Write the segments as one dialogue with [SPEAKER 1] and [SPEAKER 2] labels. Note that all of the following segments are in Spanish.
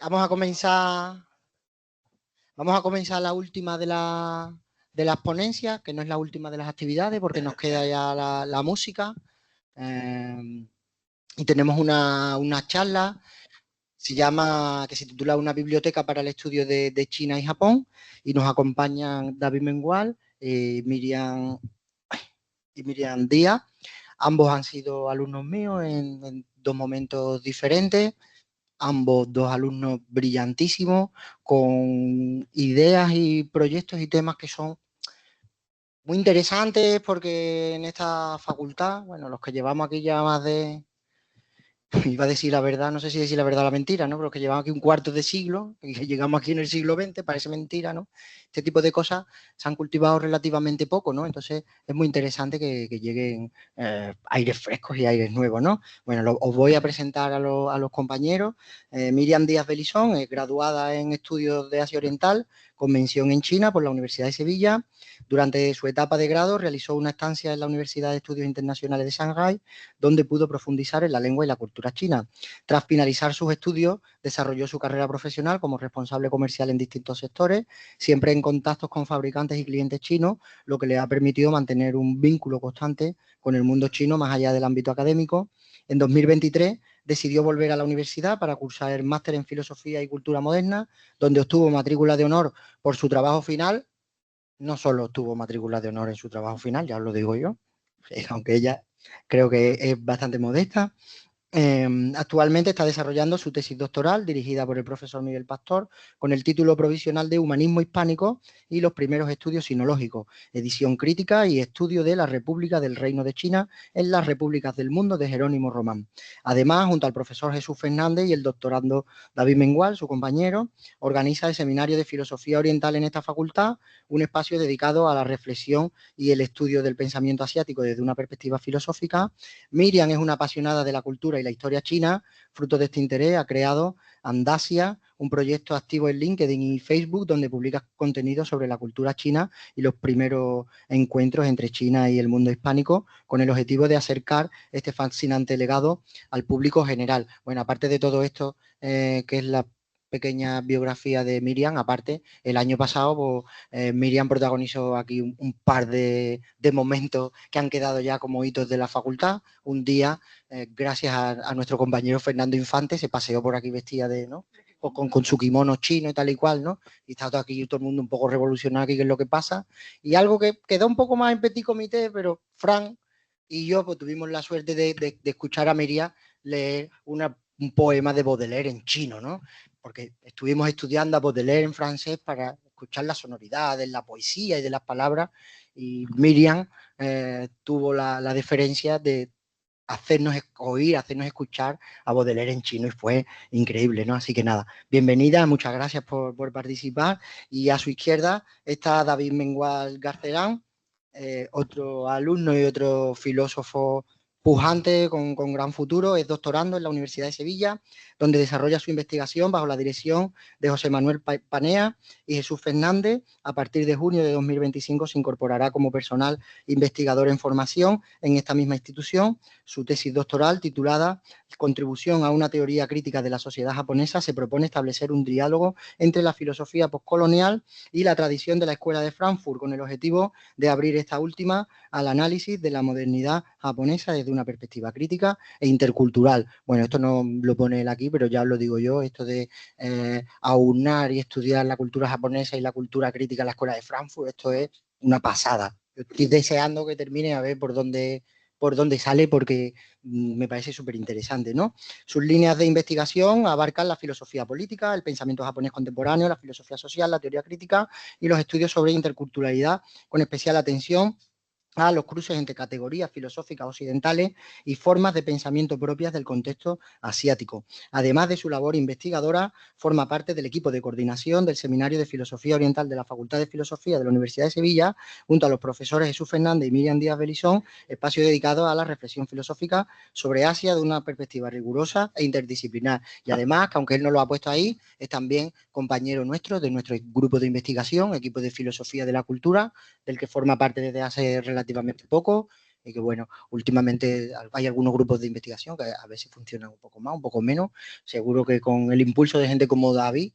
[SPEAKER 1] Vamos a comenzar, vamos a comenzar la última de las ponencias, que no es la última de las actividades, porque nos queda ya la música. Eh, y tenemos una charla, que se titula Una biblioteca para el estudio de China y Japón, y nos acompañan David Mengual y Miriam Díaz. Ambos han sido alumnos míos en dos momentos diferentes. Ambos dos alumnos brillantísimos, con ideas y proyectos y temas que son muy interesantes, porque en esta facultad, bueno, los que llevamos aquí ya más de, iba a decir la verdad, no sé si decir la verdad o la mentira, ¿no? Pero que llevamos aquí un cuarto de siglo y que llegamos aquí en el siglo XX, parece mentira, ¿no? Este tipo de cosas se han cultivado relativamente poco, ¿no? Entonces es muy interesante que lleguen aires frescos y aires nuevos, ¿no? Bueno, os voy a presentar a los compañeros. Miriam Díaz Belizón es graduada en Estudios de Asia Oriental, con mención en China por la Universidad de Sevilla. Durante su etapa de grado realizó una estancia en la Universidad de Estudios Internacionales de Shanghái, donde pudo profundizar en la lengua y la cultura china. Tras finalizar sus estudios, desarrolló su carrera profesional como responsable comercial en distintos sectores, siempre en contactos con fabricantes y clientes chinos, lo que le ha permitido mantener un vínculo constante con el mundo chino más allá del ámbito académico. En 2023 decidió volver a la universidad para cursar el máster en Filosofía y Cultura Moderna, donde obtuvo matrícula de honor por su trabajo final. No solo obtuvo matrícula de honor en su trabajo final, ya os lo digo yo, aunque ella creo que es bastante modesta. Actualmente está desarrollando su tesis doctoral dirigida por el profesor Miguel Pastor con el título provisional de Humanismo Hispánico y los primeros estudios sinológicos, edición crítica y estudio de la República del Reino de China en las repúblicas del mundo de Jerónimo Román. Además, junto al profesor Jesús Fernández y el doctorando David Mengual, su compañero, organiza el Seminario de Filosofía Oriental en esta facultad, un espacio dedicado a la reflexión y el estudio del pensamiento asiático desde una perspectiva filosófica. Miriam es una apasionada de la cultura y la historia china. Fruto de este interés ha creado Andasia, un proyecto activo en LinkedIn y Facebook donde publica contenido sobre la cultura china y los primeros encuentros entre China y el mundo hispánico, con el objetivo de acercar este fascinante legado al público general. Bueno, aparte de todo esto, que es la pequeña biografía de Miriam, aparte, el año pasado Miriam protagonizó aquí un par de momentos que han quedado ya como hitos de la facultad. Un día, gracias a nuestro compañero Fernando Infante, se paseó por aquí vestida de, ¿no? Con su kimono chino y tal y cual, ¿no? Y está todo aquí todo el mundo un poco revolucionado aquí, qué es lo que pasa. Y algo que quedó un poco más en petit comité, pero Fran y yo pues, tuvimos la suerte de escuchar a Miriam leer un poema de Baudelaire en chino, ¿no? Porque estuvimos estudiando a Baudelaire en francés para escuchar las sonoridades, la poesía y de las palabras, y Miriam tuvo la deferencia de hacernos oír, hacernos escuchar a Baudelaire en chino y fue increíble, ¿no? Así que nada, bienvenida, muchas gracias por participar. Y a su izquierda está David Mengual Garcerán, otro alumno y otro filósofo pujante con gran futuro, es doctorando en la Universidad de Sevilla, donde desarrolla su investigación bajo la dirección de José Manuel Panea y Jesús Fernández. A partir de junio de 2025 se incorporará como personal investigador en formación en esta misma institución. Su tesis doctoral, titulada Contribución a una teoría crítica de la sociedad japonesa, se propone establecer un diálogo entre la filosofía postcolonial y la tradición de la Escuela de Frankfurt, con el objetivo de abrir esta última al análisis de la modernidad japonesa desde una perspectiva crítica e intercultural. Bueno, esto no lo pone él aquí, pero ya os lo digo yo, esto de aunar y estudiar la cultura japonesa y la cultura crítica en la Escuela de Frankfurt, esto es una pasada. Yo estoy deseando que termine a ver por dónde sale, porque me parece súper interesante, ¿no? Sus líneas de investigación abarcan la filosofía política, el pensamiento japonés contemporáneo, la filosofía social, la teoría crítica y los estudios sobre interculturalidad, con especial atención a los cruces entre categorías filosóficas occidentales y formas de pensamiento propias del contexto asiático. Además de su labor investigadora, forma parte del equipo de coordinación del Seminario de Filosofía Oriental de la Facultad de Filosofía de la Universidad de Sevilla, junto a los profesores Jesús Fernández y Miriam Díaz Belizón, espacio dedicado a la reflexión filosófica sobre Asia de una perspectiva rigurosa e interdisciplinar. Y además, que aunque él no lo ha puesto ahí, es también compañero nuestro de nuestro grupo de investigación, equipo de filosofía de la cultura, del que forma parte desde hace relativamente poco. y que bueno, últimamente hay algunos grupos de investigación que a veces funcionan un poco más, un poco menos. Seguro que con el impulso de gente como David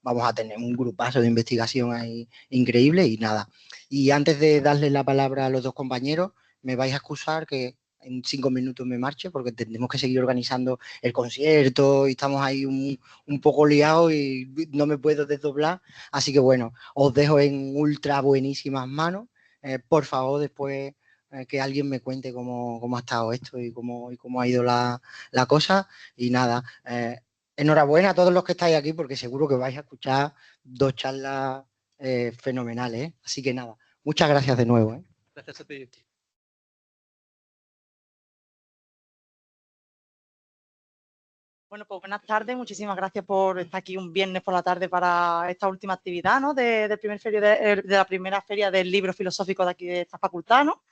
[SPEAKER 1] vamos a tener un grupazo de investigación ahí increíble y nada. Y antes de darle la palabra a los dos compañeros, me vais a excusar que en 5 minutos me marche porque tendremos que seguir organizando el concierto y estamos ahí un poco liados y no me puedo desdoblar. Así que bueno, os dejo en ultra buenísimas manos. Por favor, después que alguien me cuente cómo ha estado esto y cómo ha ido la cosa. Y nada, enhorabuena a todos los que estáis aquí porque seguro que vais a escuchar dos charlas fenomenales. Así que nada, muchas gracias de nuevo.
[SPEAKER 2] Gracias a ti.
[SPEAKER 3] Bueno, pues buenas tardes, muchísimas gracias por estar aquí un viernes por la tarde para esta última actividad, ¿no? De la primera feria del libro filosófico de aquí de esta facultad, ¿no?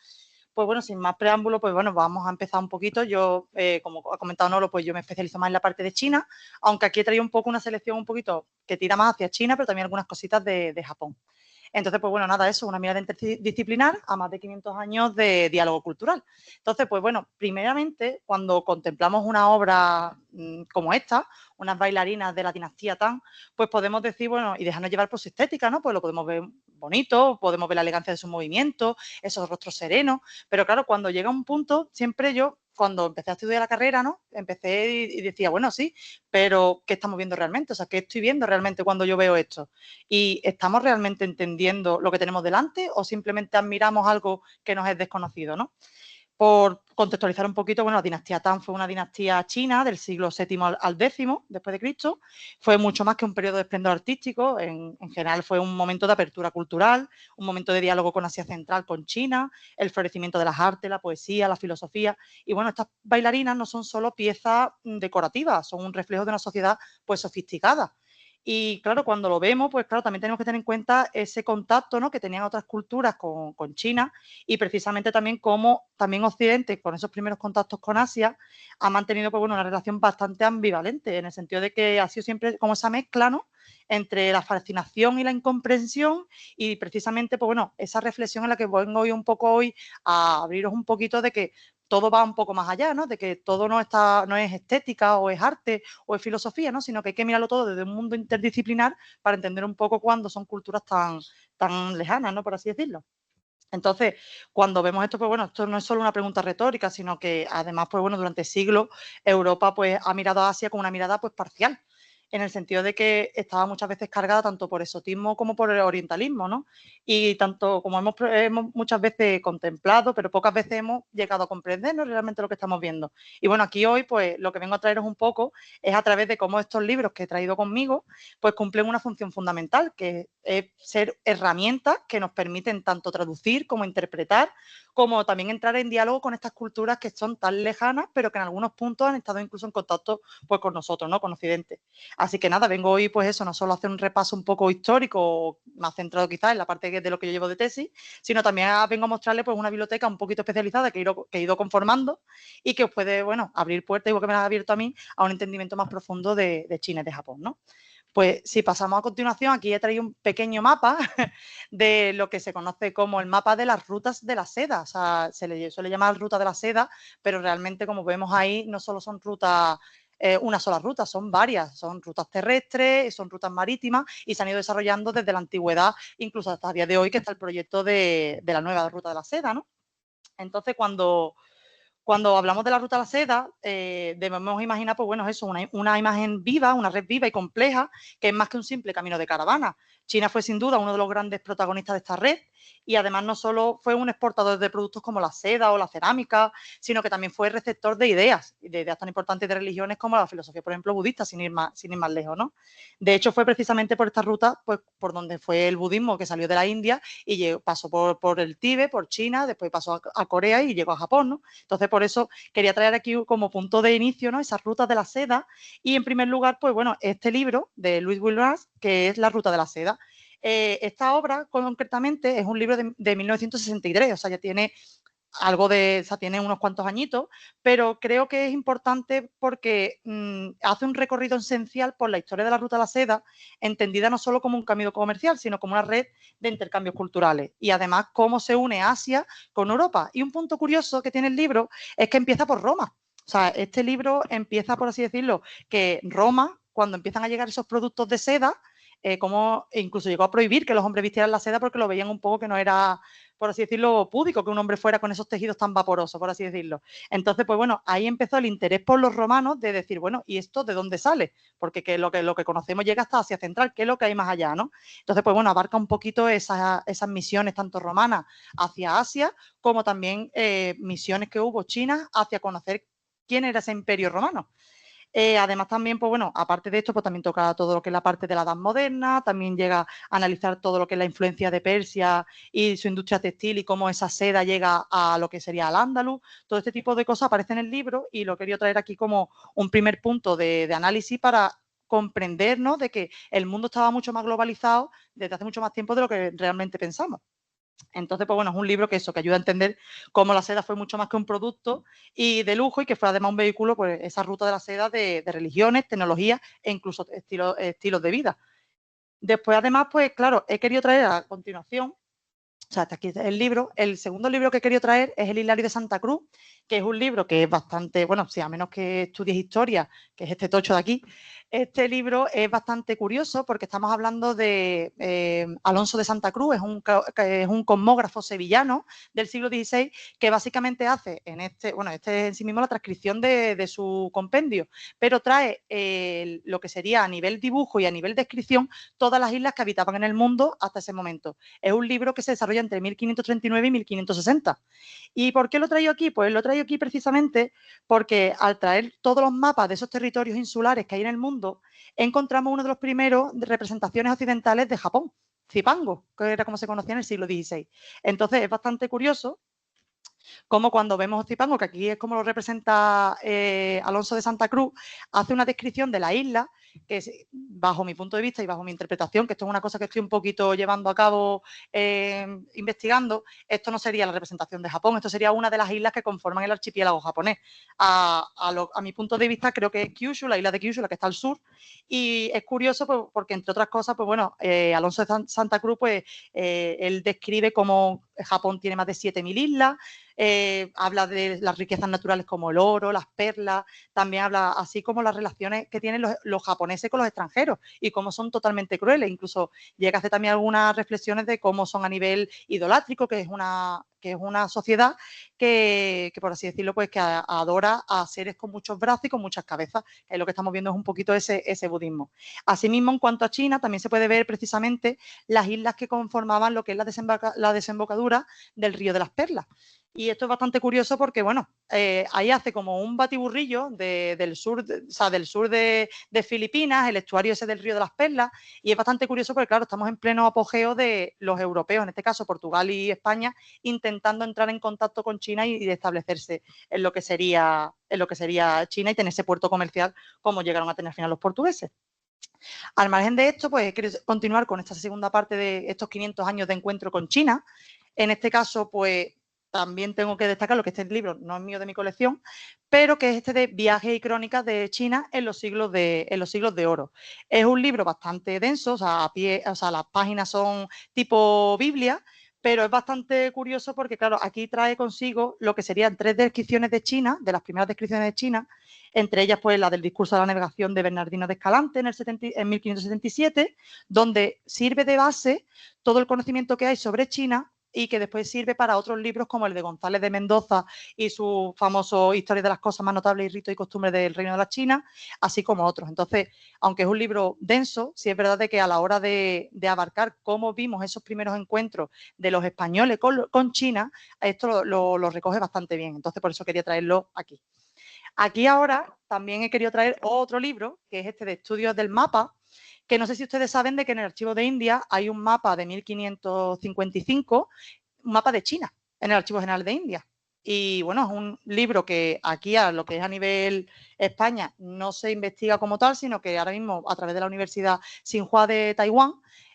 [SPEAKER 3] Pues bueno, sin más preámbulo, pues bueno, vamos a empezar un poquito. Yo, como ha comentado Nolo, pues yo me especializo más en la parte de China, aunque aquí he traído un poco una selección un poquito que tira más hacia China, pero también algunas cositas de Japón. Entonces, pues bueno, nada, eso, una mirada interdisciplinar a más de 500 años de diálogo cultural. Entonces, pues bueno, primeramente, cuando contemplamos una obra como esta, unas bailarinas de la dinastía Tang, pues podemos decir, bueno, y dejarnos llevar por su estética, ¿no? Pues lo podemos ver bonito, podemos ver la elegancia de su movimiento, esos rostros serenos, pero claro, cuando llega un punto, siempre yo, cuando empecé a estudiar la carrera, ¿no? Empecé y decía, bueno, sí, pero ¿qué estamos viendo realmente? O sea, ¿qué estoy viendo realmente cuando yo veo esto? ¿Y estamos realmente entendiendo lo que tenemos delante o simplemente admiramos algo que nos es desconocido, ¿no? Por contextualizar un poquito, bueno, la dinastía Tang fue una dinastía china del siglo VII al X después de Cristo. Fue mucho más que un periodo de esplendor artístico. En general fue un momento de apertura cultural, un momento de diálogo con Asia Central, con China, el florecimiento de las artes, la poesía, la filosofía. Y bueno, estas bailarinas no son solo piezas decorativas, son un reflejo de una sociedad pues sofisticada. Y claro, cuando lo vemos, pues claro, también tenemos que tener en cuenta ese contacto, ¿no? Que tenían otras culturas con China y precisamente también cómo también Occidente, con esos primeros contactos con Asia, ha mantenido pues, bueno, una relación bastante ambivalente, en el sentido de que ha sido siempre como esa mezcla, ¿no? Entre la fascinación y la incomprensión y precisamente, pues bueno, esa reflexión en la que vengo hoy un poco hoy a abriros un poquito de que todo va un poco más allá, ¿no? De que todo no es estética o es arte o es filosofía, ¿no? Sino que hay que mirarlo todo desde un mundo interdisciplinar para entender un poco cuándo son culturas tan lejanas, ¿no? Por así decirlo. Entonces, cuando vemos esto, pues bueno, esto no es solo una pregunta retórica, sino que además, pues bueno, durante siglos Europa pues ha mirado a Asia con una mirada pues parcial, en el sentido de que estaba muchas veces cargada tanto por exotismo como por el orientalismo, ¿no? Y tanto como hemos muchas veces contemplado, pero pocas veces hemos llegado a comprendernos realmente lo que estamos viendo. Y bueno, aquí hoy pues lo que vengo a traeros un poco es a través de cómo estos libros que he traído conmigo pues cumplen una función fundamental, que es ser herramientas que nos permiten tanto traducir como interpretar, como también entrar en diálogo con estas culturas que son tan lejanas, pero que en algunos puntos han estado incluso en contacto pues, con nosotros, ¿no? Con Occidente. Así que nada, vengo hoy, pues eso, no solo a hacer un repaso un poco histórico, más centrado quizás en la parte de lo que yo llevo de tesis, sino también vengo a mostrarle pues una biblioteca un poquito especializada que he ido conformando y que os puede, bueno, abrir puertas, igual que me la ha abierto a mí, a un entendimiento más profundo de China y de Japón, ¿no? Pues si pasamos a continuación, aquí he traído un pequeño mapa de lo que se conoce como el mapa de las rutas de la seda. O sea, se le suele llamar ruta de la seda, pero realmente, como vemos ahí, no solo son rutas, una sola ruta, son varias. Son rutas terrestres, son rutas marítimas y se han ido desarrollando desde la antigüedad, incluso hasta el día de hoy, que está el proyecto de la nueva ruta de la seda, ¿no? Entonces, cuando hablamos de la ruta de la seda, debemos imaginar, pues bueno, eso, una imagen viva, una red viva y compleja, que es más que un simple camino de caravana. China fue sin duda uno de los grandes protagonistas de esta red y además no solo fue un exportador de productos como la seda o la cerámica, sino que también fue receptor de ideas tan importantes de religiones como la filosofía, por ejemplo, budista, sin ir más lejos, ¿no? De hecho, fue precisamente por esta ruta, pues por donde fue el budismo que salió de la India y pasó por el Tíbet, por China, después pasó a Corea y llegó a Japón, ¿no? Entonces, por eso quería traer aquí como punto de inicio, ¿no? Esas rutas de la seda y, en primer lugar, pues bueno, este libro de Louis Williams, que es La ruta de la seda. Esta obra, concretamente, es un libro de 1963, o sea, ya tiene algo de, o sea, tiene unos cuantos añitos, pero creo que es importante porque hace un recorrido esencial por la historia de la Ruta de la Seda, entendida no solo como un camino comercial, sino como una red de intercambios culturales. Y además, cómo se une Asia con Europa. Y un punto curioso que tiene el libro es que empieza por Roma. O sea, este libro empieza, por así decirlo, que Roma, cuando empiezan a llegar esos productos de seda, como incluso llegó a prohibir que los hombres vistieran la seda porque lo veían un poco que no era, por así decirlo, púdico que un hombre fuera con esos tejidos tan vaporosos, por así decirlo. Entonces, pues bueno, ahí empezó el interés por los romanos de decir, bueno, ¿y esto de dónde sale? Porque lo que conocemos llega hasta Asia Central, ¿qué es lo que hay más allá, no? Entonces, pues bueno, abarca un poquito esas misiones tanto romanas hacia Asia, como también misiones que hubo chinas hacia conocer quién era ese imperio romano. Además también, pues bueno, aparte de esto, pues también toca todo lo que es la parte de la Edad Moderna, también llega a analizar todo lo que es la influencia de Persia y su industria textil y cómo esa seda llega a lo que sería al Andaluz. Todo este tipo de cosas aparece en el libro y lo quería traer aquí como un primer punto de análisis para comprender, ¿no?, de que el mundo estaba mucho más globalizado desde hace mucho más tiempo de lo que realmente pensamos. Entonces, pues bueno, es un libro que ayuda a entender cómo la seda fue mucho más que un producto y de lujo y que fue además un vehículo, pues esa ruta de la seda de religiones, tecnologías e incluso estilos de vida. Después, además, pues claro, he querido traer a continuación, o sea, hasta aquí el libro. El segundo libro que he querido traer es El Hilario de Santa Cruz, que es un libro que es bastante, bueno, si a menos que estudies historia, que es este tocho de aquí, este libro es bastante curioso porque estamos hablando de Alonso de Santa Cruz, es un cosmógrafo sevillano del siglo XVI que básicamente hace este es en sí mismo la transcripción de su compendio, pero trae lo que sería a nivel dibujo y a nivel descripción todas las islas que habitaban en el mundo hasta ese momento. Es un libro que se desarrolla entre 1539 y 1560. ¿Y por qué lo traigo aquí? Pues lo traigo aquí precisamente porque al traer todos los mapas de esos territorios insulares que hay en el mundo, encontramos uno de los primeros representaciones occidentales de Japón, Zipango, que era como se conocía en el siglo XVI. Entonces es bastante curioso como cuando vemos Zipango, que aquí es como lo representa Alonso de Santa Cruz, hace una descripción de la isla que bajo mi punto de vista y bajo mi interpretación, que esto es una cosa que estoy un poquito llevando a cabo investigando, esto no sería la representación de Japón, esto sería una de las islas que conforman el archipiélago japonés. A mi punto de vista creo que es Kyushu, la isla de Kyushu, la que está al sur, y es curioso pues, porque entre otras cosas, pues bueno, Alonso de Santa Cruz, pues él describe cómo Japón tiene más de 7.000 islas, habla de las riquezas naturales como el oro, las perlas, también habla así como las relaciones que tienen los japoneses con los extranjeros y cómo son totalmente crueles. Incluso llega a hacer también algunas reflexiones de cómo son a nivel idolátrico, que es una sociedad que por así decirlo, pues que adora a seres con muchos brazos y con muchas cabezas. Lo que estamos viendo es un poquito ese budismo. Asimismo, en cuanto a China, también se puede ver precisamente las islas que conformaban lo que es la desembocadura del río de las Perlas. Y esto es bastante curioso porque, bueno, ahí hace como un batiburrillo del sur de Filipinas, el estuario ese del río de las Perlas, y es bastante curioso porque, claro, estamos en pleno apogeo de los europeos, en este caso Portugal y España, intentando entrar en contacto con China y de establecerse en lo que sería China y tener ese puerto comercial como llegaron a tener al final los portugueses. Al margen de esto, pues quiero continuar con esta segunda parte de estos 500 años de encuentro con China. En este caso, pues también tengo que destacar lo que este libro no es mío de mi colección, pero que es este de Viajes y Crónicas de China en los siglos de oro. Es un libro bastante denso, o sea, las páginas son tipo Biblia, pero es bastante curioso porque, claro, aquí trae consigo lo que serían 3 descripciones de China, de las primeras descripciones de China, entre ellas pues la del discurso de la navegación de Bernardino de Escalante en 1577, donde sirve de base todo el conocimiento que hay sobre China y que después sirve para otros libros como el de González de Mendoza y su famoso Historia de las cosas más notables y ritos y costumbres del Reino de la China, así como otros. Entonces, aunque es un libro denso, sí es verdad de que a la hora de abarcar cómo vimos esos primeros encuentros de los españoles con China, esto lo recoge bastante bien. Entonces, por eso quería traerlo aquí. Aquí ahora también he querido traer otro libro, que es este de Estudios del Mapa, que no sé si ustedes saben de que en el Archivo de India hay un mapa de 1555, un mapa de China, en el Archivo General de India. Y bueno, es un libro que aquí, a lo que es a nivel España, no se investiga como tal, sino que ahora mismo, a través de la Universidad Tsinghua de Taiwán,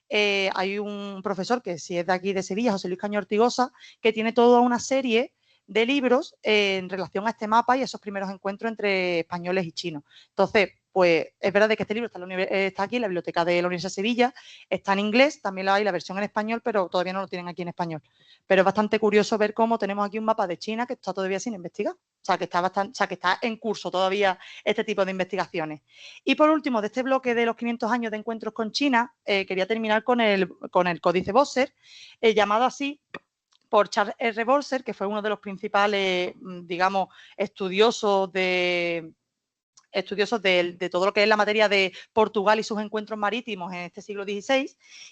[SPEAKER 3] hay un profesor que si es de aquí de Sevilla, José Luis Caño Ortigosa, que tiene toda una serie de libros en relación a este mapa y esos primeros encuentros entre españoles y chinos. Entonces, pues es verdad que este libro está aquí en la biblioteca de la Universidad de Sevilla, está en inglés, también hay la versión en español, pero todavía no lo tienen aquí en español. Pero es bastante curioso ver cómo tenemos aquí un mapa de China que está todavía sin investigar. O sea, que está en curso todavía este tipo de investigaciones. Y por último, de este bloque de los 500 años de encuentros con China, quería terminar con el Códice Bosser, llamado así por Charles R. Bolser, que fue uno de los principales, digamos, estudiosos de todo lo que es la materia de Portugal y sus encuentros marítimos en este siglo XVI.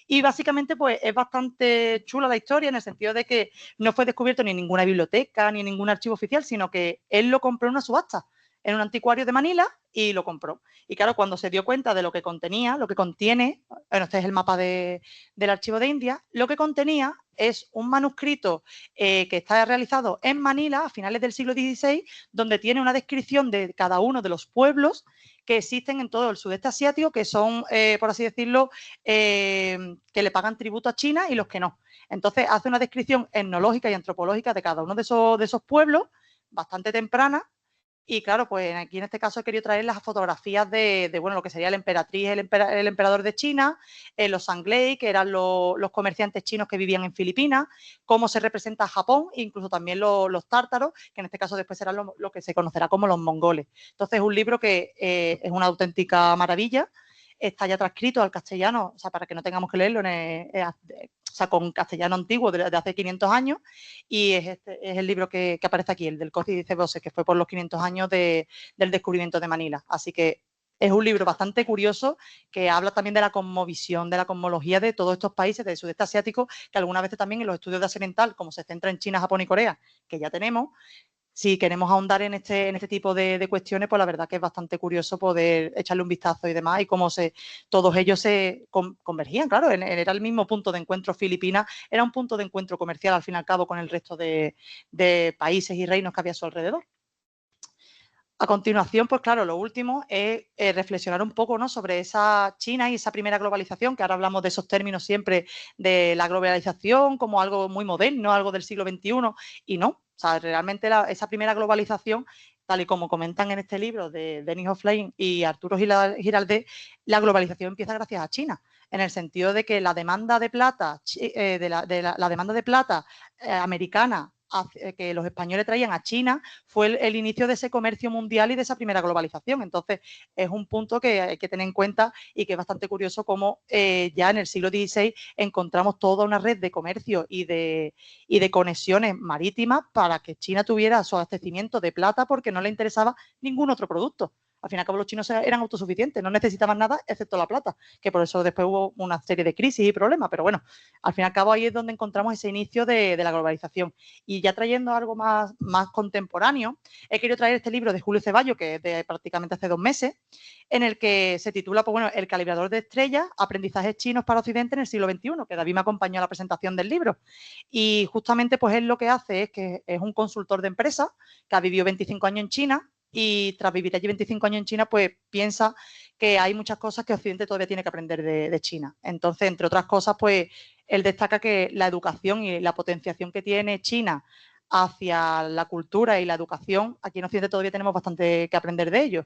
[SPEAKER 3] Y básicamente, pues es bastante chula la historia en el sentido de que no fue descubierto ni en ninguna biblioteca ni en ningún archivo oficial, sino que él lo compró en una subasta en un anticuario de Manila y lo compró. Y claro, cuando se dio cuenta de lo que contenía, lo que contiene, bueno, este es el mapa del archivo de India, lo que contenía es un manuscrito que está realizado en Manila a finales del siglo XVI, donde tiene una descripción de cada uno de los pueblos que existen en todo el sudeste asiático, que son, por así decirlo, que le pagan tributo a China y los que no. Entonces, hace una descripción etnológica y antropológica de cada uno de esos pueblos, bastante temprana. Y claro, pues aquí en este caso he querido traer las fotografías de bueno, lo que sería la emperatriz, el emperador de China, los Sangley, que eran los comerciantes chinos que vivían en Filipinas, cómo se representa Japón, e incluso también los tártaros, que en este caso después serán lo que se conocerá como los mongoles. Entonces es un libro que es una auténtica maravilla, está ya transcrito al castellano, o sea, para que no tengamos que leerlo o sea, con castellano antiguo de hace 500 años, y es el libro que aparece aquí, el del Códice Bosser, que fue por los 500 años del descubrimiento de Manila. Así que es un libro bastante curioso que habla también de la cosmovisión, de la cosmología de todos estos países del sudeste asiático, que algunas veces también en los estudios de Asia Oriental, como se centra en China, Japón y Corea, que ya tenemos, si queremos ahondar en este tipo de cuestiones, pues la verdad que es bastante curioso poder echarle un vistazo y demás, y cómo todos ellos se convergían, claro, era el mismo punto de encuentro. Filipinas era un punto de encuentro comercial, al fin y al cabo, con el resto de países y reinos que había a su alrededor. A continuación, pues claro, lo último es reflexionar un poco, ¿no?, sobre esa China y esa primera globalización, que ahora hablamos de esos términos siempre de la globalización como algo muy moderno, algo del siglo XXI, y no. O sea, realmente esa primera globalización, tal y como comentan en este libro de Denis Hoflein y Arturo Giraldez, la globalización empieza gracias a China, en el sentido de que la demanda de plata, la demanda de plata americana que los españoles traían a China fue el inicio de ese comercio mundial y de esa primera globalización. Entonces, es un punto que hay que tener en cuenta y que es bastante curioso cómo ya en el siglo XVI encontramos toda una red de comercio y de conexiones marítimas para que China tuviera su abastecimiento de plata porque no le interesaba ningún otro producto. Al fin y al cabo, los chinos eran autosuficientes, no necesitaban nada excepto la plata, que por eso después hubo una serie de crisis y problemas, pero bueno, al fin y al cabo ahí es donde encontramos ese inicio de la globalización. Y ya trayendo algo más contemporáneo, he querido traer este libro de Julio Ceballos, que es de prácticamente hace 2 meses, en el que se titula, pues bueno, El calibrador de estrellas, aprendizajes chinos para Occidente en el siglo XXI, que David me acompañó a la presentación del libro. Y justamente, pues él lo que hace es que es un consultor de empresa que ha vivido 25 años en China, y tras vivir allí 25 años en China, pues piensa que hay muchas cosas que Occidente todavía tiene que aprender de China. Entonces, entre otras cosas, pues él destaca que la educación y la potenciación que tiene China hacia la cultura y la educación, aquí en Occidente todavía tenemos bastante que aprender de ellos.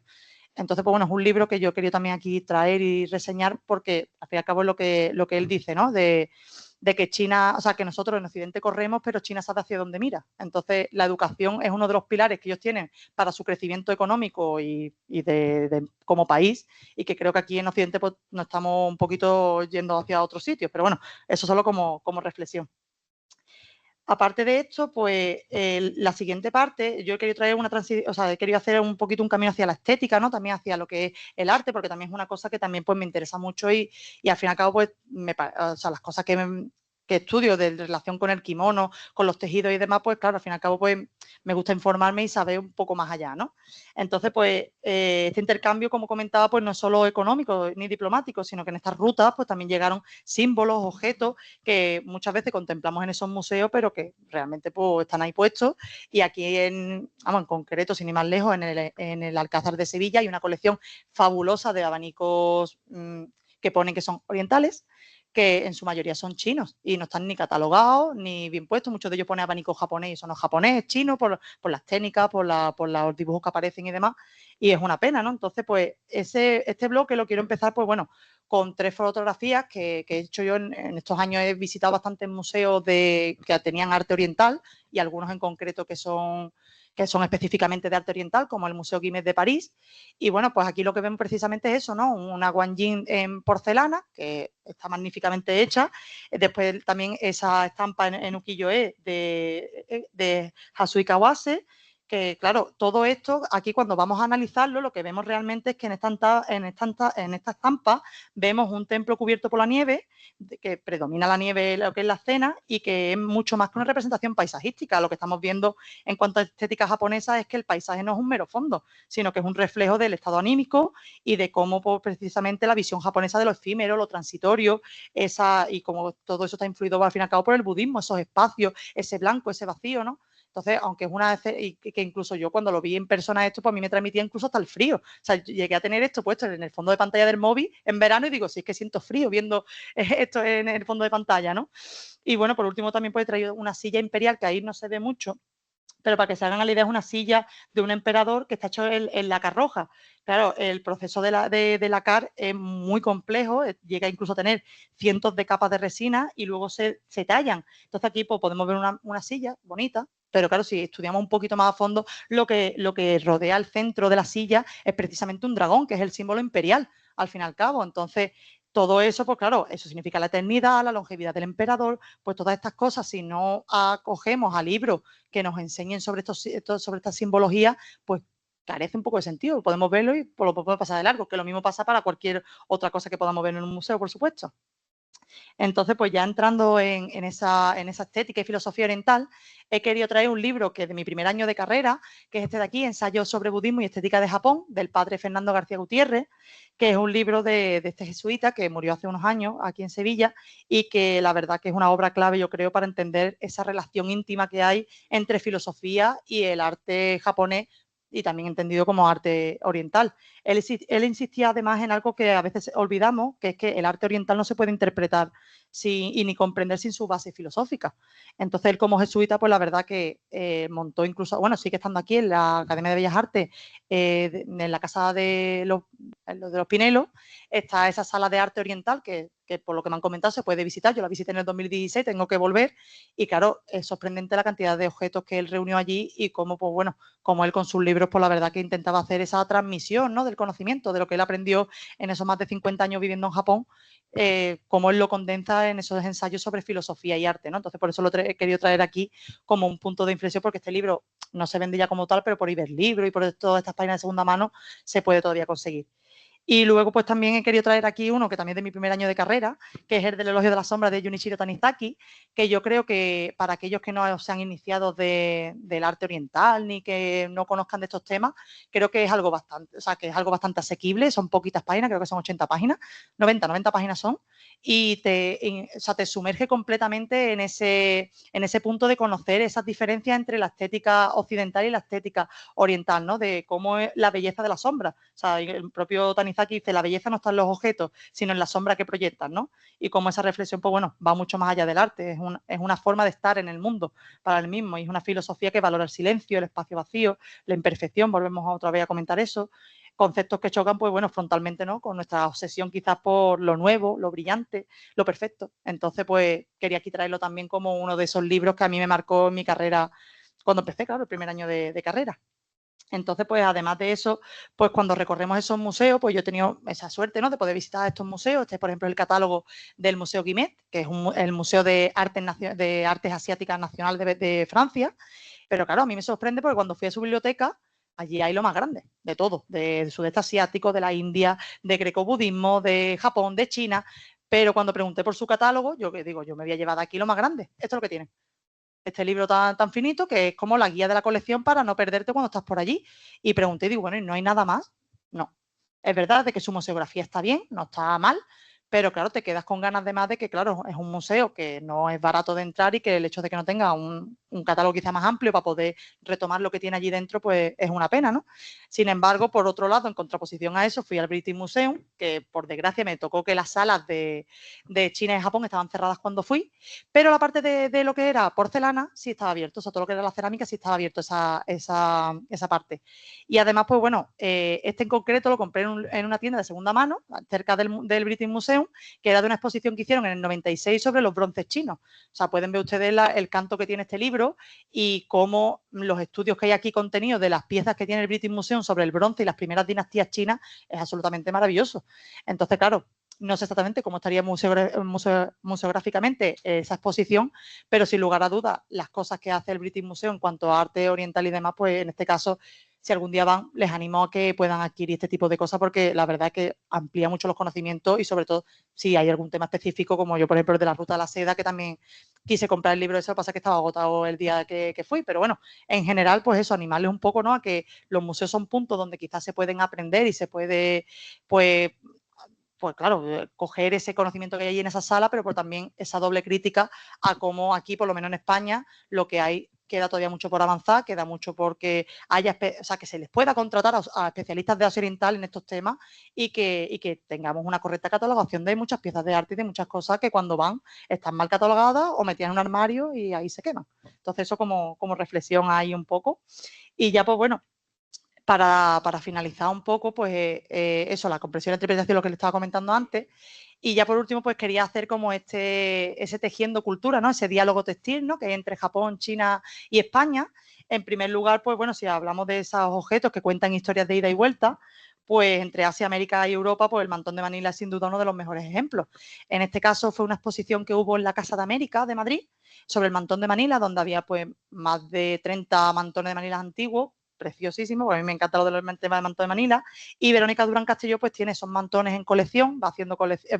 [SPEAKER 3] Entonces, pues bueno, es un libro que yo he querido también aquí traer y reseñar porque, al fin y al cabo, es lo que él dice, ¿no?, de que China, o sea, que nosotros en Occidente corremos, pero China sabe hacia dónde mira. Entonces, la educación es uno de los pilares que ellos tienen para su crecimiento económico y como país, y que creo que aquí en Occidente pues nos estamos un poquito yendo hacia otros sitios, pero bueno, eso solo como reflexión. Aparte de esto, pues la siguiente parte, yo he querido traer o sea, he querido hacer un poquito un camino hacia la estética, ¿no?, también hacia lo que es el arte, porque también es una cosa que también pues me interesa mucho y al fin y al cabo, pues, o sea, las cosas que estudio de relación con el kimono, con los tejidos y demás, pues claro, al fin y al cabo, pues me gusta informarme y saber un poco más allá, ¿no? Entonces, pues este intercambio, como comentaba, pues no es solo económico ni diplomático, sino que en estas rutas pues también llegaron símbolos, objetos que muchas veces contemplamos en esos museos, pero que realmente pues están ahí puestos. Y aquí en concreto, sin ir más lejos, en el Alcázar de Sevilla hay una colección fabulosa de abanicos que ponen que son orientales, que en su mayoría son chinos y no están ni catalogados ni bien puestos. Muchos de ellos ponen abanico japonés y eso no es japonés, es chino por las técnicas, por los dibujos que aparecen y demás. Y es una pena, ¿no? Entonces, pues este bloque lo quiero empezar, pues bueno, con 3 fotografías que he hecho yo en estos años. He visitado bastantes museos que tenían arte oriental y algunos en concreto que son específicamente de arte oriental, como el Museo Guimet de París. Y bueno, pues aquí lo que vemos precisamente es eso, ¿no? Una guanyin en porcelana, que está magníficamente hecha. Después también esa estampa en ukiyo-e de Hasui Kawase, que claro, todo esto, aquí cuando vamos a analizarlo, lo que vemos realmente es que en esta estampa vemos un templo cubierto por la nieve, que predomina la nieve lo que es la escena y que es mucho más que una representación paisajística. Lo que estamos viendo en cuanto a estética japonesa es que el paisaje no es un mero fondo, sino que es un reflejo del estado anímico y de cómo pues, precisamente la visión japonesa de lo efímero, lo transitorio, y cómo todo eso está influido al fin y al cabo por el budismo, esos espacios, ese blanco, ese vacío, ¿no? Entonces, aunque es y que incluso yo cuando lo vi en persona esto, pues a mí me transmitía incluso hasta el frío. O sea, llegué a tener esto puesto en el fondo de pantalla del móvil en verano y digo, sí, es que siento frío viendo esto en el fondo de pantalla, ¿no? Y bueno, por último también pues he traído una silla imperial que ahí no se ve mucho, pero para que se hagan a la idea es una silla de un emperador que está hecho en laca roja. Claro, el proceso de lacar es muy complejo, llega incluso a tener cientos de capas de resina y luego se tallan. Entonces aquí pues, podemos ver una silla bonita, pero claro, si estudiamos un poquito más a fondo, lo que rodea el centro de la silla es precisamente un dragón, que es el símbolo imperial, al fin y al cabo. Entonces, todo eso, pues claro, eso significa la eternidad, la longevidad del emperador, pues todas estas cosas, si no acogemos a libros que nos enseñen sobre esta simbología, pues carece un poco de sentido. Podemos verlo y lo podemos pasar de largo, que lo mismo pasa para cualquier otra cosa que podamos ver en un museo, por supuesto. Entonces, pues ya entrando en esa estética y filosofía oriental, he querido traer un libro que es de mi primer año de carrera, que es este de aquí, Ensayos sobre budismo y estética de Japón, del padre Fernando García Gutiérrez, que es un libro de este jesuita que murió hace unos años aquí en Sevilla y que la verdad que es una obra clave, yo creo, para entender esa relación íntima que hay entre filosofía y el arte japonés y también entendido como arte oriental. Él insistía además en algo que a veces olvidamos, que es que el arte oriental no se puede interpretar y ni comprender sin su base filosófica. Entonces él como jesuita, pues la verdad que montó incluso, bueno, sigue estando aquí en la Academia de Bellas Artes, en la casa de los Pinelos, está esa sala de arte oriental que por lo que me han comentado se puede visitar. Yo la visité en el 2016, tengo que volver y claro, es sorprendente la cantidad de objetos que él reunió allí y cómo, pues bueno, como él con sus libros, pues la verdad que intentaba hacer esa transmisión, ¿no? Del conocimiento, de lo que él aprendió en esos más de 50 años viviendo en Japón, cómo él lo condensa en esos ensayos sobre filosofía y arte, ¿no? Entonces, por eso he querido traer aquí como un punto de inflexión, porque este libro no se vende ya como tal, pero por Iberlibro y por todas estas páginas de segunda mano se puede todavía conseguir. Y luego, pues también he querido traer aquí uno que también es de mi primer año de carrera, que es el del Elogio de la Sombra de Junichiro Tanizaki, que yo creo que para aquellos que no se han iniciado del arte oriental ni que no conozcan de estos temas, creo que es algo bastante asequible. Son poquitas páginas, creo que son 80 páginas, 90 páginas son, y te sumerge completamente en ese punto de conocer esas diferencias entre la estética occidental y la estética oriental, ¿no? De cómo es la belleza de la sombra. O sea, el propio Tanizaki dice, la belleza no está en los objetos, sino en la sombra que proyectan, ¿no? Y cómo esa reflexión, pues bueno, va mucho más allá del arte, es una forma de estar en el mundo para el mismo, y es una filosofía que valora el silencio, el espacio vacío, la imperfección, volvemos otra vez a comentar eso, conceptos que chocan, pues bueno, frontalmente, ¿no? Con nuestra obsesión quizás por lo nuevo, lo brillante, lo perfecto. Entonces, pues quería aquí traerlo también como uno de esos libros que a mí me marcó en mi carrera, cuando empecé, claro, el primer año de carrera. Entonces, pues además de eso, pues cuando recorremos esos museos, pues yo he tenido esa suerte, ¿no? De poder visitar estos museos. Este, por ejemplo, el catálogo del Museo Guimet, que es el Museo de Artes Asiáticas Nacional de Francia. Pero claro, a mí me sorprende porque cuando fui a su biblioteca, allí hay lo más grande, de todo, del sudeste asiático, de la India, de greco-budismo, de Japón, de China. Pero cuando pregunté por su catálogo, yo digo, yo me voy a llevar de aquí lo más grande. Esto es lo que tiene este libro tan finito que es como la guía de la colección para no perderte cuando estás por allí. Y pregunté, digo, bueno, ¿y no hay nada más? No. Es verdad de que su museografía está bien, no está mal, pero claro, te quedas con ganas de más de que, claro, es un museo que no es barato de entrar y que el hecho de que no tenga un catálogo quizá más amplio para poder retomar lo que tiene allí dentro, pues es una pena, ¿no? Sin embargo, por otro lado, en contraposición a eso, fui al British Museum, que por desgracia me tocó que las salas de China y Japón estaban cerradas cuando fui, pero la parte de lo que era porcelana sí estaba abierto, o sea, todo lo que era la cerámica sí estaba abierto esa parte. Y además, pues bueno, este en concreto lo compré en una tienda de segunda mano, cerca del British Museum, que era de una exposición que hicieron en el 96 sobre los bronces chinos. O sea, pueden ver ustedes el canto que tiene este libro y cómo los estudios que hay aquí contenidos de las piezas que tiene el British Museum sobre el bronce y las primeras dinastías chinas es absolutamente maravilloso. Entonces, claro, no sé exactamente cómo estaría museográficamente esa exposición, pero sin lugar a dudas, las cosas que hace el British Museum en cuanto a arte oriental y demás, pues en este caso, si algún día van, les animo a que puedan adquirir este tipo de cosas porque la verdad es que amplía mucho los conocimientos y sobre todo si hay algún tema específico, como yo, por ejemplo, el de la ruta de la seda, que también quise comprar el libro de eso, lo que pasa es que estaba agotado el día que fui, pero bueno, en general, pues eso, animarles un poco, ¿no? A que los museos son puntos donde quizás se pueden aprender y se puede, pues claro, coger ese conocimiento que hay en esa sala, pero por también esa doble crítica a cómo aquí, por lo menos en España, lo que hay queda todavía mucho por avanzar, queda mucho porque haya, o sea, que se les pueda contratar a especialistas de Asia Oriental en estos temas y que tengamos una correcta catalogación de muchas piezas de arte y de muchas cosas que cuando van están mal catalogadas o metidas en un armario y ahí se queman. Entonces eso como reflexión ahí un poco. Y ya pues bueno, para finalizar un poco, pues eso, la comprensión y la interpretación, lo que les estaba comentando antes. Y ya por último, pues quería hacer como ese tejiendo cultura, ¿no? Ese diálogo textil, ¿no? Que hay entre Japón, China y España. En primer lugar, pues bueno, si hablamos de esos objetos que cuentan historias de ida y vuelta, pues entre Asia, América y Europa, pues el mantón de Manila es sin duda uno de los mejores ejemplos. En este caso fue una exposición que hubo en la Casa de América de Madrid sobre el mantón de Manila, donde había pues más de 30 mantones de Manila antiguos, preciosísimo, porque a mí me encanta lo del tema del mantón de Manila, y Verónica Durán Castillo pues tiene esos mantones en colección, va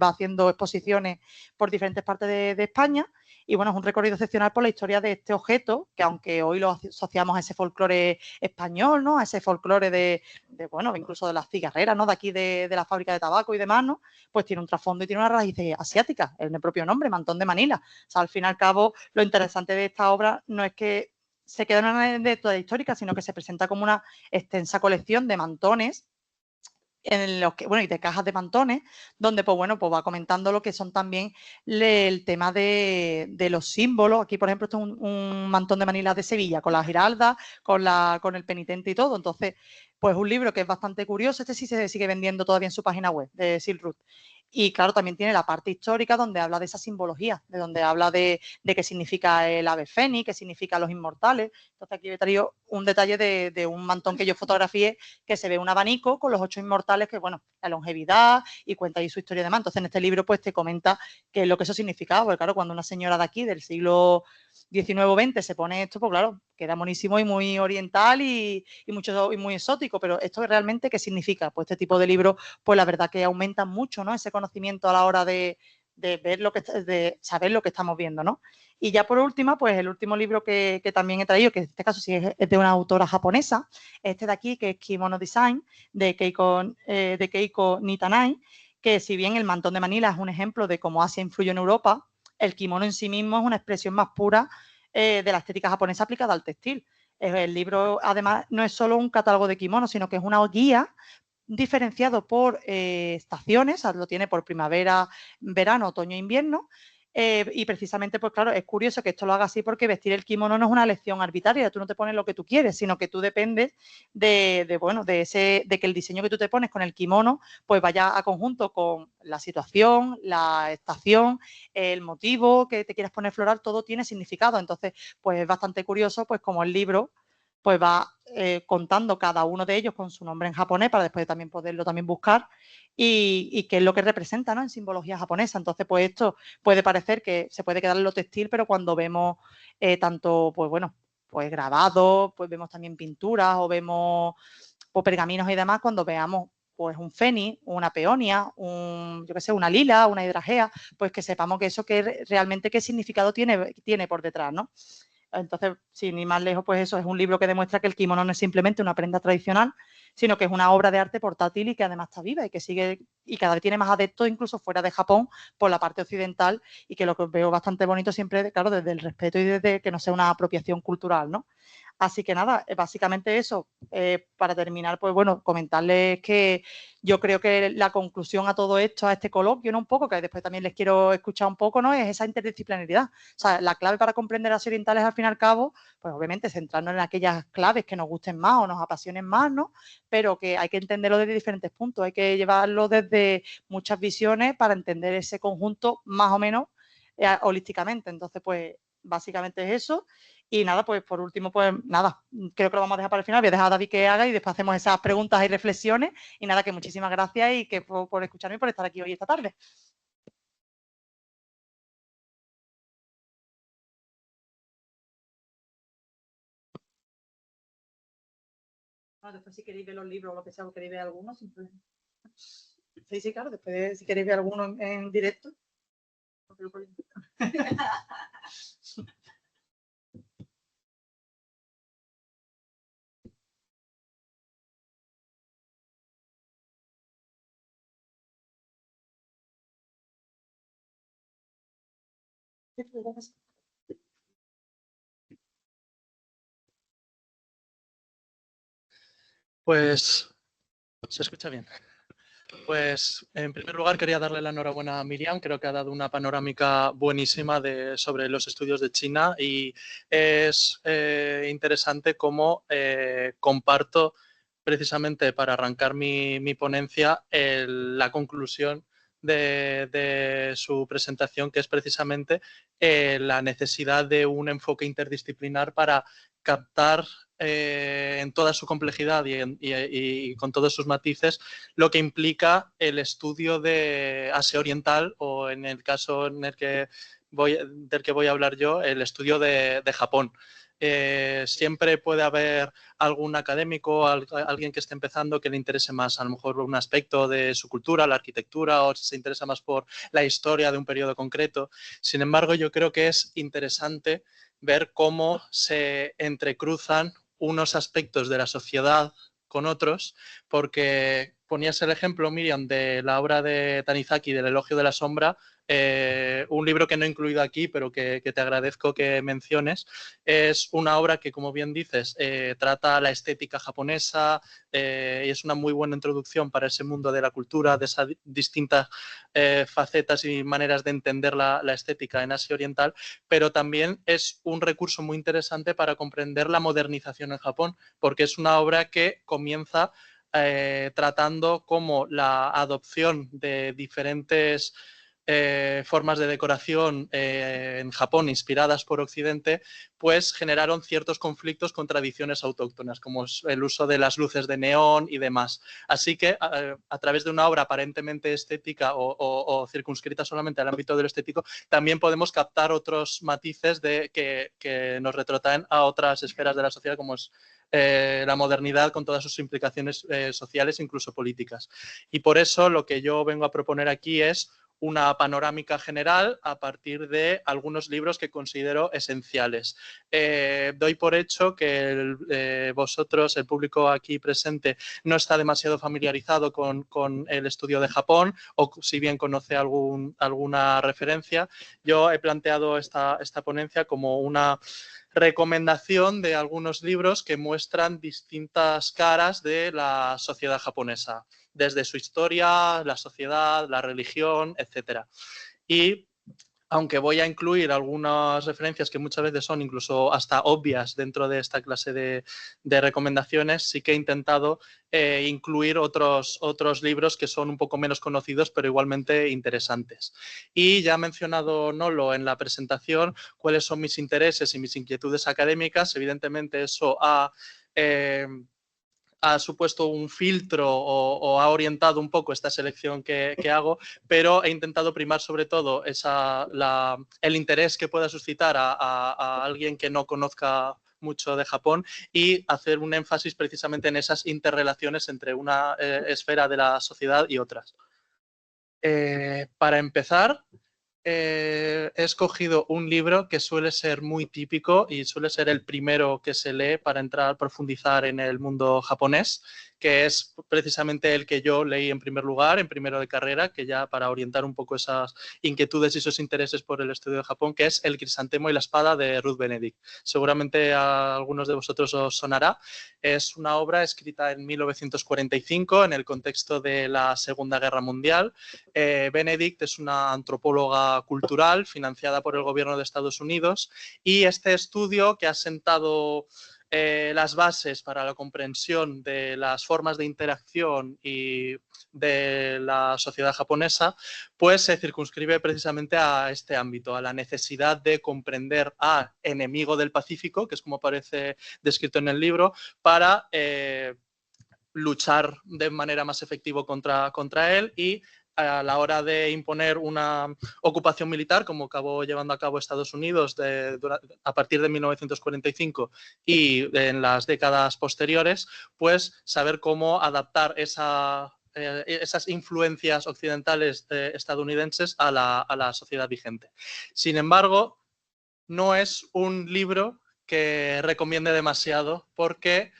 [SPEAKER 3] haciendo exposiciones por diferentes partes de España, y bueno, es un recorrido excepcional por la historia de este objeto, que aunque hoy lo asociamos a ese folclore español, ¿no? A ese folclore bueno, incluso de las cigarreras, ¿no? De aquí de la fábrica de tabaco y demás, ¿no? Pues tiene un trasfondo y tiene una raíz asiática, en el propio nombre, Mantón de Manila. O sea, al fin y al cabo, lo interesante de esta obra no es que se queda en una anécdota histórica, sino que se presenta como una extensa colección de mantones en los que, bueno, y de cajas de mantones, donde pues bueno, pues va comentando lo que son también el tema de los símbolos. Aquí, por ejemplo, esto es un mantón de Manila de Sevilla, con la giralda, con el penitente y todo. Entonces, pues un libro que es bastante curioso. Este sí se sigue vendiendo todavía en su página web de Silk Road. Y claro, también tiene la parte histórica donde habla de esa simbología, de donde habla de qué significa el ave fénix, qué significa los inmortales. Entonces aquí he traído un detalle de un mantón que yo fotografié, que se ve un abanico con los 8 inmortales, que bueno, la longevidad y cuenta ahí su historia de más. Entonces en este libro pues te comenta qué es lo que eso significaba, porque claro, cuando una señora de aquí del siglo XIX o XX se pone esto, pues claro, queda monísimo y muy oriental y muy exótico, pero esto realmente qué significa. Pues este tipo de libros, pues la verdad que aumentan mucho, ¿no? Ese conocimiento a la hora de ver de saber lo que estamos viendo, ¿no? Y ya por último, pues el último libro que también he traído, que en este caso sí es de una autora japonesa, este de aquí, que es Kimono Design, de Keiko Nitanai, que si bien el mantón de Manila es un ejemplo de cómo Asia influyó en Europa, el kimono en sí mismo es una expresión más pura de la estética japonesa aplicada al textil. El libro, además, no es solo un catálogo de kimonos, sino que es una guía diferenciado por estaciones, o sea, lo tiene por primavera, verano, otoño e invierno. Y precisamente, pues claro, es curioso que esto lo haga así porque vestir el kimono no es una elección arbitraria, tú no te pones lo que tú quieres, sino que tú dependes bueno, de que el diseño que tú te pones con el kimono pues vaya a conjunto con la situación, la estación, el motivo que te quieras poner floral, todo tiene significado. Entonces, pues es bastante curioso, pues como el libro pues va contando cada uno de ellos con su nombre en japonés para después también poderlo también buscar y qué es lo que representa, ¿no? En simbología japonesa. Entonces, pues esto puede parecer que se puede quedar en lo textil, pero cuando vemos tanto, pues bueno, pues grabados, pues vemos también pinturas o vemos pues, pergaminos y demás, cuando veamos pues un fénix, una peonia, yo qué sé, una lila, una hidragea, pues que sepamos que eso realmente qué significado tiene por detrás, ¿no? Entonces, sin ir más lejos, pues eso es un libro que demuestra que el kimono no es simplemente una prenda tradicional, sino que es una obra de arte portátil y que además está viva y que sigue y cada vez tiene más adeptos incluso fuera de Japón por la parte occidental, y que lo que veo bastante bonito siempre, claro, desde el respeto y desde que no sea una apropiación cultural, ¿no? Así que nada, básicamente eso. Para terminar, pues bueno, comentarles que yo creo que la conclusión a todo esto, a este coloquio, ¿no? Un poco, que después también les quiero escuchar un poco, ¿no? Es esa interdisciplinaridad. O sea, la clave para comprender las orientales, al fin y al cabo, pues obviamente centrarnos en aquellas claves que nos gusten más o nos apasionen más, ¿no? Pero que hay que entenderlo desde diferentes puntos, hay que llevarlo desde muchas visiones para entender ese conjunto más o menos holísticamente. Entonces, pues básicamente es eso. Y nada, pues por último, pues nada, creo que lo vamos a dejar para el final. Voy a dejar a David que haga y después hacemos esas preguntas y reflexiones. Y nada, que muchísimas gracias y que por escucharme y por estar aquí hoy esta tarde. Bueno, después si queréis ver los libros o lo que sea, o queréis ver algunos, simplemente. Sí, sí, claro, después si queréis ver alguno en directo.
[SPEAKER 2] Pues se escucha bien. Pues en primer lugar quería darle la enhorabuena a Miriam, creo que ha dado una panorámica buenísima sobre los estudios de China y es interesante cómo comparto precisamente para arrancar mi ponencia la conclusión de su presentación, que es precisamente la necesidad de un enfoque interdisciplinar para captar en toda su complejidad y con todos sus matices lo que implica el estudio de Asia Oriental o, en el caso en el que del que voy a hablar yo, el estudio de Japón. Siempre puede haber algún académico, alguien que esté empezando que le interese más a lo mejor un aspecto de su cultura, la arquitectura, o se interesa más por la historia de un periodo concreto. Sin embargo, yo creo que es interesante ver cómo se entrecruzan unos aspectos de la sociedad con otros, porque ponías el ejemplo, Miriam, de la obra de Tanizaki, del Elogio de la Sombra, un libro que no he incluido aquí, pero que te agradezco que menciones. Es una obra que, como bien dices, trata la estética japonesa y es una muy buena introducción para ese mundo de la cultura, de esas distintas facetas y maneras de entender la estética en Asia Oriental, pero también es un recurso muy interesante para comprender la modernización en Japón, porque es una obra que comienza tratando cómo la adopción de diferentes formas de decoración en Japón inspiradas por Occidente, pues generaron ciertos conflictos con tradiciones autóctonas, como el uso de las luces de neón y demás. Así que a través de una obra aparentemente estética o circunscrita solamente al ámbito de lo estético, también podemos captar otros matices que nos retrotraen a otras esferas de la sociedad, como es la modernidad con todas sus implicaciones sociales, incluso políticas. Y por eso lo que yo vengo a proponer aquí es una panorámica general a partir de algunos libros que considero esenciales. Doy por hecho que vosotros, el público aquí presente, no está demasiado familiarizado con el estudio de Japón, o si bien conoce alguna referencia. Yo he planteado esta ponencia como una recomendación de algunos libros que muestran distintas caras de la sociedad japonesa, desde su historia, la sociedad, la religión, etcétera. Y aunque voy a incluir algunas referencias que muchas veces son incluso hasta obvias dentro de esta clase de recomendaciones, sí que he intentado incluir otros libros que son un poco menos conocidos, pero igualmente interesantes. Y ya ha mencionado Nolo en la presentación cuáles son mis intereses y mis inquietudes académicas. Evidentemente eso ha supuesto un filtro o ha orientado un poco esta selección que hago, pero he intentado primar sobre todo el interés que pueda suscitar a alguien que no conozca mucho de Japón y hacer un énfasis precisamente en esas interrelaciones entre una esfera de la sociedad y otras. Para empezar, he escogido un libro que suele ser muy típico y suele ser el primero que se lee para entrar a profundizar en el mundo japonés, que es precisamente el que yo leí en primer lugar, en primero de carrera, que ya para orientar un poco esas inquietudes y esos intereses por el estudio de Japón, que es El crisantemo y la espada de Ruth Benedict. Seguramente a algunos de vosotros os sonará. Es una obra escrita en 1945 en el contexto de la Segunda Guerra Mundial. Benedict es una antropóloga cultural financiada por el gobierno de Estados Unidos y este estudio, que ha sentado las bases para la comprensión de las formas de interacción y de la sociedad japonesa, pues se circunscribe precisamente a este ámbito, a la necesidad de comprender al enemigo del Pacífico, que es como aparece descrito en el libro, para luchar de manera más efectiva contra él y a la hora de imponer una ocupación militar, como acabó llevando a cabo Estados Unidos a partir de 1945 y en las décadas posteriores, pues saber cómo adaptar esas influencias occidentales estadounidenses a la sociedad vigente. Sin embargo, no es un libro que recomiende demasiado porque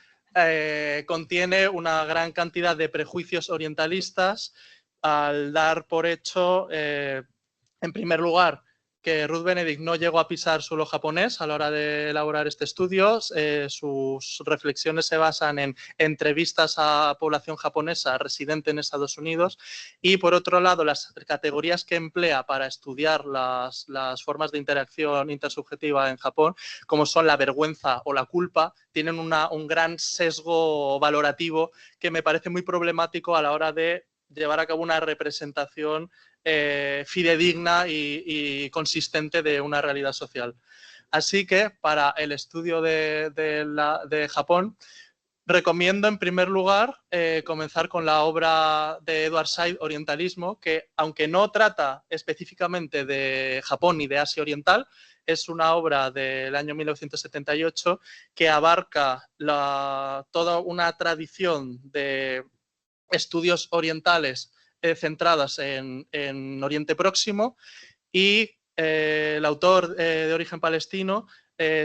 [SPEAKER 2] contiene una gran cantidad de prejuicios orientalistas al dar por hecho, en primer lugar, que Ruth Benedict no llegó a pisar suelo japonés a la hora de elaborar este estudio. Sus reflexiones se basan en entrevistas a población japonesa residente en Estados Unidos y, por otro lado, las categorías que emplea para estudiar las formas de interacción intersubjetiva en Japón, como son la vergüenza o la culpa, tienen un gran sesgo valorativo que me parece muy problemático a la hora de llevar a cabo una representación fidedigna y consistente de una realidad social. Así que para el estudio de Japón, recomiendo en primer lugar comenzar con la obra de Edward Said, Orientalismo, que aunque no trata específicamente de Japón ni de Asia Oriental, es una obra del año 1978 que abarca toda una tradición de estudios orientales centradas en Oriente Próximo y el autor de origen palestino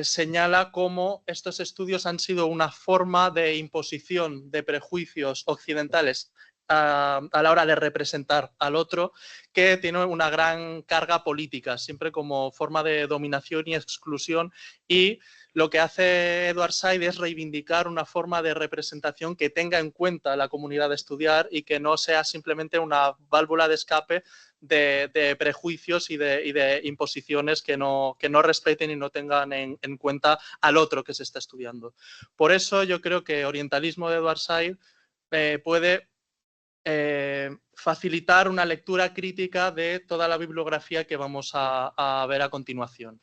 [SPEAKER 2] señala cómo estos estudios han sido una forma de imposición de prejuicios occidentales a la hora de representar al otro, que tiene una gran carga política, siempre como forma de dominación y exclusión, y lo que hace Edward Said es reivindicar una forma de representación que tenga en cuenta la comunidad de estudiar y que no sea simplemente una válvula de escape de prejuicios y de imposiciones que no respeten y no tengan en cuenta al otro que se está estudiando. Por eso yo creo que Orientalismo de Edward Said puede facilitar una lectura crítica de toda la bibliografía que vamos a ver a continuación.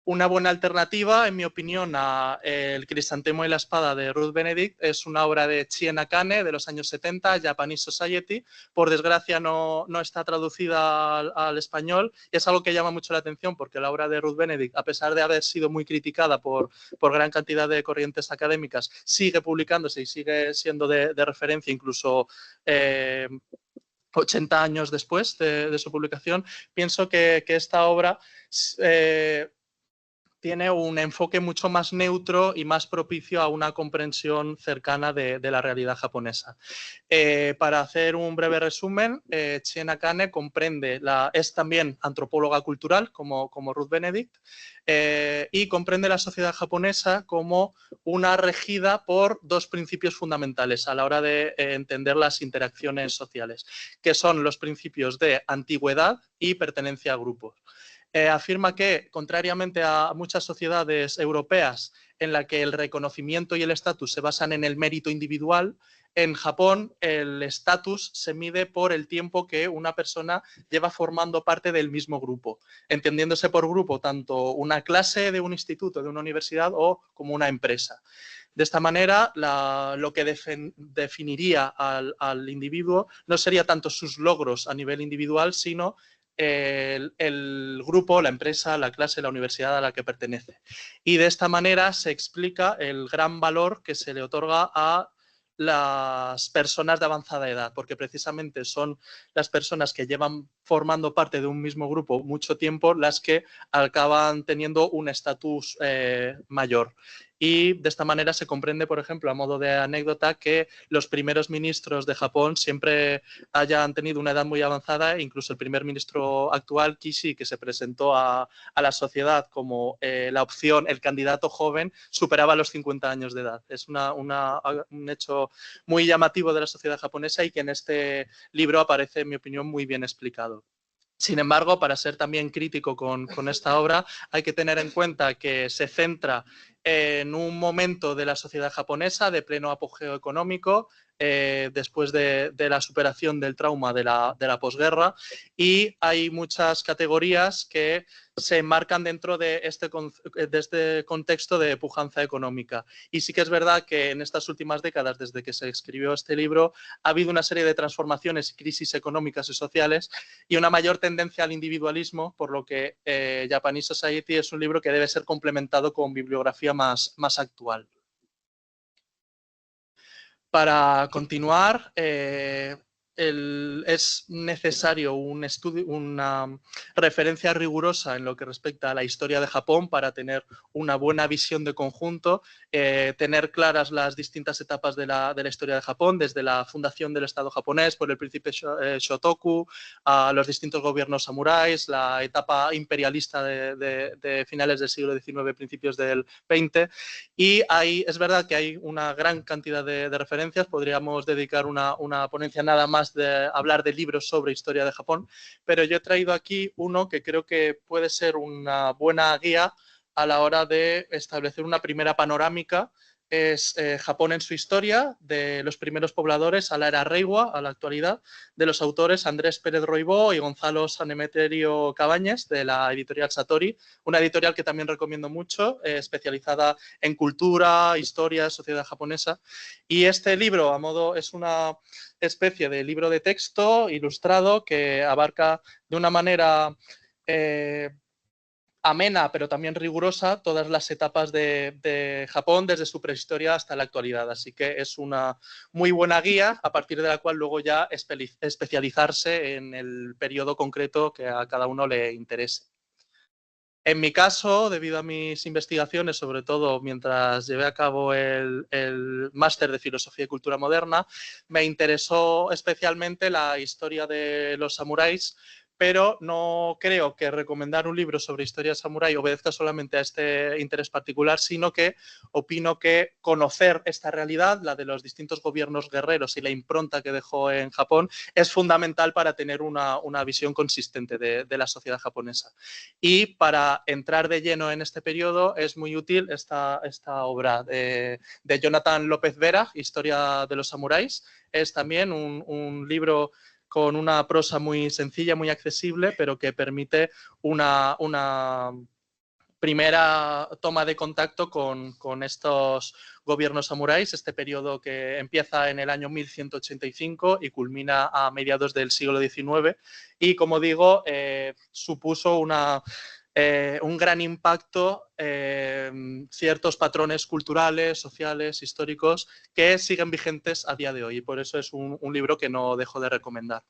[SPEAKER 2] Una buena alternativa, en mi opinión, a El crisantemo y la espada de Ruth Benedict es una obra de Chien Akane de los años 70, Japanese Society. Por desgracia no está traducida al español y es algo que llama mucho la atención porque la obra de Ruth Benedict, a pesar de haber sido muy criticada por gran cantidad de corrientes académicas, sigue publicándose y sigue siendo de referencia incluso 80 años después de su publicación. Pienso que esta obra tiene un enfoque mucho más neutro y más propicio a una comprensión cercana de la realidad japonesa. Para hacer un breve resumen, Chien Akane es también antropóloga cultural, como Ruth Benedict, y comprende la sociedad japonesa como una regida por dos principios fundamentales a la hora de entender las interacciones sociales, que son los principios de antigüedad y pertenencia a grupos. Afirma que, contrariamente a muchas sociedades europeas en las que el reconocimiento y el estatus se basan en el mérito individual, en Japón el estatus se mide por el tiempo que una persona lleva formando parte del mismo grupo, entendiéndose por grupo tanto una clase de un instituto, de una universidad o como una empresa. De esta manera, lo que definiría al individuo no sería tanto sus logros a nivel individual, sino el grupo, la empresa, la clase, la universidad a la que pertenece. Y de esta manera se explica el gran valor que se le otorga a las personas de avanzada edad, porque precisamente son las personas que llevan formando parte de un mismo grupo mucho tiempo las que acaban teniendo un estatus mayor. Y de esta manera se comprende, por ejemplo, a modo de anécdota, que los primeros ministros de Japón siempre hayan tenido una edad muy avanzada, incluso el primer ministro actual, Kishi, que se presentó a la sociedad como la opción, el candidato joven, superaba los 50 años de edad. Es un hecho muy llamativo de la sociedad japonesa y que en este libro aparece, en mi opinión, muy bien explicado. Sin embargo, para ser también crítico con esta obra, hay que tener en cuenta que se centra en un momento de la sociedad japonesa de pleno apogeo económico, después de la superación del trauma de la posguerra, y hay muchas categorías que se enmarcan dentro de este contexto de pujanza económica. Y sí que es verdad que en estas últimas décadas, desde que se escribió este libro, ha habido una serie de transformaciones y crisis económicas y sociales y una mayor tendencia al individualismo, por lo que Japanese Society es un libro que debe ser complementado con bibliografía más actual. Para continuar, es necesario un estudio, una referencia rigurosa en lo que respecta a la historia de Japón para tener una buena visión de conjunto, tener claras las distintas etapas de la historia de Japón, desde la fundación del Estado japonés por el príncipe Shotoku, a los distintos gobiernos samuráis, la etapa imperialista de finales del siglo XIX, principios del XX, y es verdad que hay una gran cantidad de referencias. Podríamos dedicar una ponencia nada más de hablar de libros sobre historia de Japón, pero yo he traído aquí uno que creo que puede ser una buena guía a la hora de establecer una primera panorámica. Es Japón en su historia, de los primeros pobladores a la era Reiwa, a la actualidad, de los autores Andrés Pérez Roibó y Gonzalo Sanemeterio Cabañes, de la editorial Satori, una editorial que también recomiendo mucho, especializada en cultura, historia, sociedad japonesa. Y este libro, es una especie de libro de texto ilustrado que abarca de una manera amena, pero también rigurosa, todas las etapas de Japón desde su prehistoria hasta la actualidad. Así que es una muy buena guía a partir de la cual luego ya especializarse en el periodo concreto que a cada uno le interese. En mi caso, debido a mis investigaciones, sobre todo mientras llevé a cabo el máster de Filosofía y Cultura Moderna, me interesó especialmente la historia de los samuráis, pero no creo que recomendar un libro sobre historia samurái obedezca solamente a este interés particular, sino que opino que conocer esta realidad, la de los distintos gobiernos guerreros y la impronta que dejó en Japón, es fundamental para tener una visión consistente de la sociedad japonesa. Y para entrar de lleno en este periodo es muy útil esta obra de Jonathan López Vera, Historia de los samuráis. Es también un libro con una prosa muy sencilla, muy accesible, pero que permite una primera toma de contacto con estos gobiernos samuráis, este periodo que empieza en el año 1185 y culmina a mediados del siglo XIX. Y, como digo, supuso un gran impacto, ciertos patrones culturales, sociales, históricos, que siguen vigentes a día de hoy. Y por eso es un libro que no dejo de recomendar.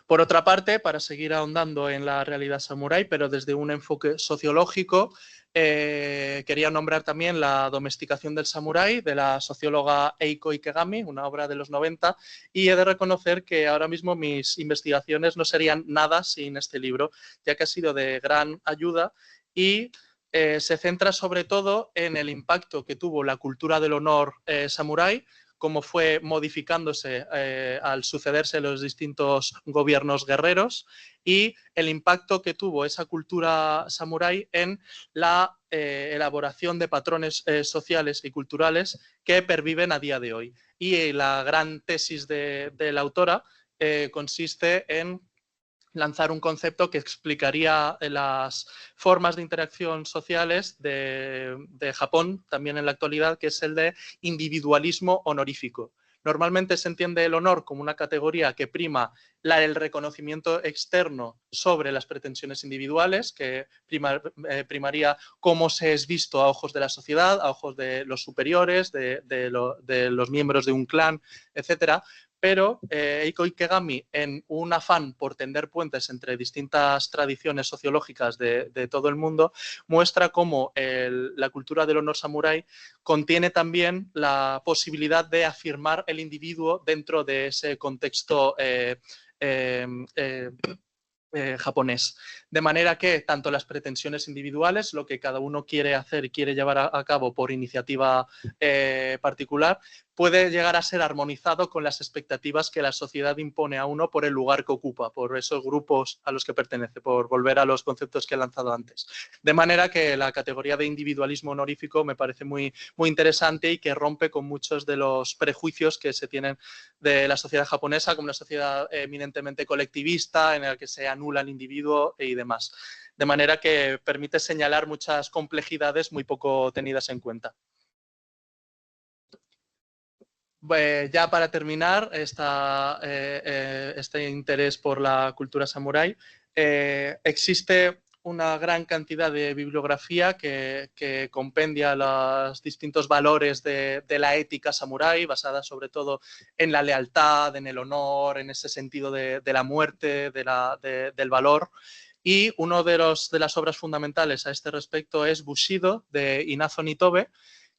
[SPEAKER 2] Por otra parte, para seguir ahondando en la realidad samurái, pero desde un enfoque sociológico, quería nombrar también La domesticación del samurái, de la socióloga Eiko Ikegami, una obra de los 90, y he de reconocer que ahora mismo mis investigaciones no serían nada sin este libro, ya que ha sido de gran ayuda y se centra sobre todo en el impacto que tuvo la cultura del honor samurái, cómo fue modificándose al sucederse los distintos gobiernos guerreros y el impacto que tuvo esa cultura samurái en la elaboración de patrones sociales y culturales que perviven a día de hoy. Y la gran tesis de la autora consiste en lanzar un concepto que explicaría las formas de interacción sociales de Japón, también en la actualidad, que es el de individualismo honorífico. Normalmente se entiende el honor como una categoría que prima el reconocimiento externo sobre las pretensiones individuales, que primaría cómo se es visto a ojos de la sociedad, a ojos de los superiores, de los miembros de un clan, etcétera. pero Eiko Ikegami, en un afán por tender puentes entre distintas tradiciones sociológicas de todo el mundo, muestra cómo la cultura del honor samurái contiene también la posibilidad de afirmar el individuo dentro de ese contexto japonés. De manera que tanto las pretensiones individuales, lo que cada uno quiere hacer y quiere llevar a cabo por iniciativa particular, puede llegar a ser armonizado con las expectativas que la sociedad impone a uno por el lugar que ocupa, por esos grupos a los que pertenece, por volver a los conceptos que he lanzado antes. De manera que la categoría de individualismo honorífico me parece muy, muy interesante y que rompe con muchos de los prejuicios que se tienen de la sociedad japonesa como una sociedad eminentemente colectivista en la que se anula el individuo y demás. De manera que permite señalar muchas complejidades muy poco tenidas en cuenta. Ya para terminar este interés por la cultura samurái, existe una gran cantidad de bibliografía que compendia los distintos valores de la ética samurái, basada sobre todo en la lealtad, en el honor, en ese sentido de la muerte, del valor. Y una de las obras fundamentales a este respecto es Bushido, de Inazo Nitobe,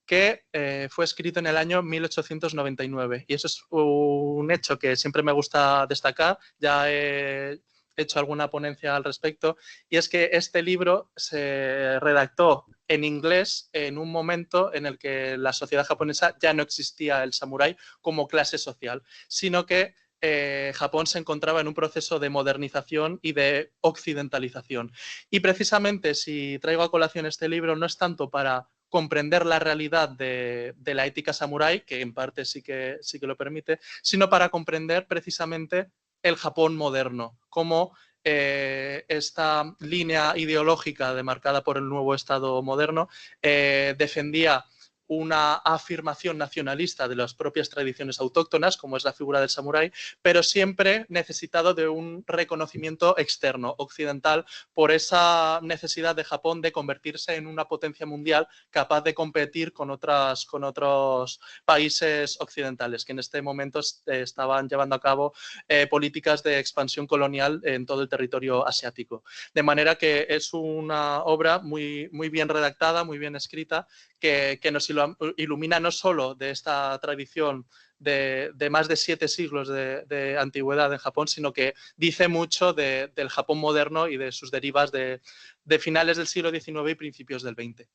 [SPEAKER 2] que fue escrito en el año 1899. Y eso es un hecho que siempre me gusta destacar. Ya he hecho alguna ponencia al respecto. Y es que este libro se redactó en inglés en un momento en el que la sociedad japonesa ya no existía el samurái como clase social, sino que Japón se encontraba en un proceso de modernización y de occidentalización. Y precisamente si traigo a colación este libro no es tanto para comprender la realidad de la ética samurái, que en parte sí que lo permite, sino para comprender precisamente el Japón moderno, cómo esta línea ideológica demarcada por el nuevo Estado moderno defendía una afirmación nacionalista de las propias tradiciones autóctonas, como es la figura del samurái, pero siempre necesitado de un reconocimiento externo, occidental, por esa necesidad de Japón de convertirse en una potencia mundial capaz de competir con otros países occidentales que en este momento estaban llevando a cabo políticas de expansión colonial en todo el territorio asiático. De manera que es una obra muy, muy bien redactada, muy bien escrita, que nos ilumina no solo de esta tradición de más de 7 siglos de antigüedad en Japón, sino que dice mucho del Japón moderno y de sus derivas de finales del siglo XIX y principios del XX.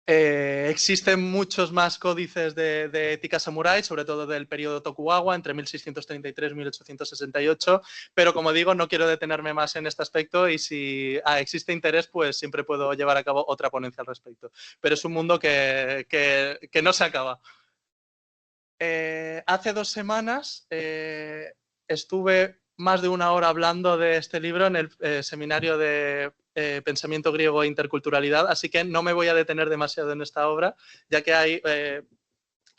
[SPEAKER 2] Existen muchos más códices de ética samurái, sobre todo del periodo Tokugawa, entre 1633 y 1868, pero como digo, no quiero detenerme más en este aspecto y si existe interés, pues siempre puedo llevar a cabo otra ponencia al respecto. Pero es un mundo que no se acaba. Hace 2 semanas estuve más de 1 hora hablando de este libro en el seminario de pensamiento griego e interculturalidad, así que no me voy a detener demasiado en esta obra, ya que hay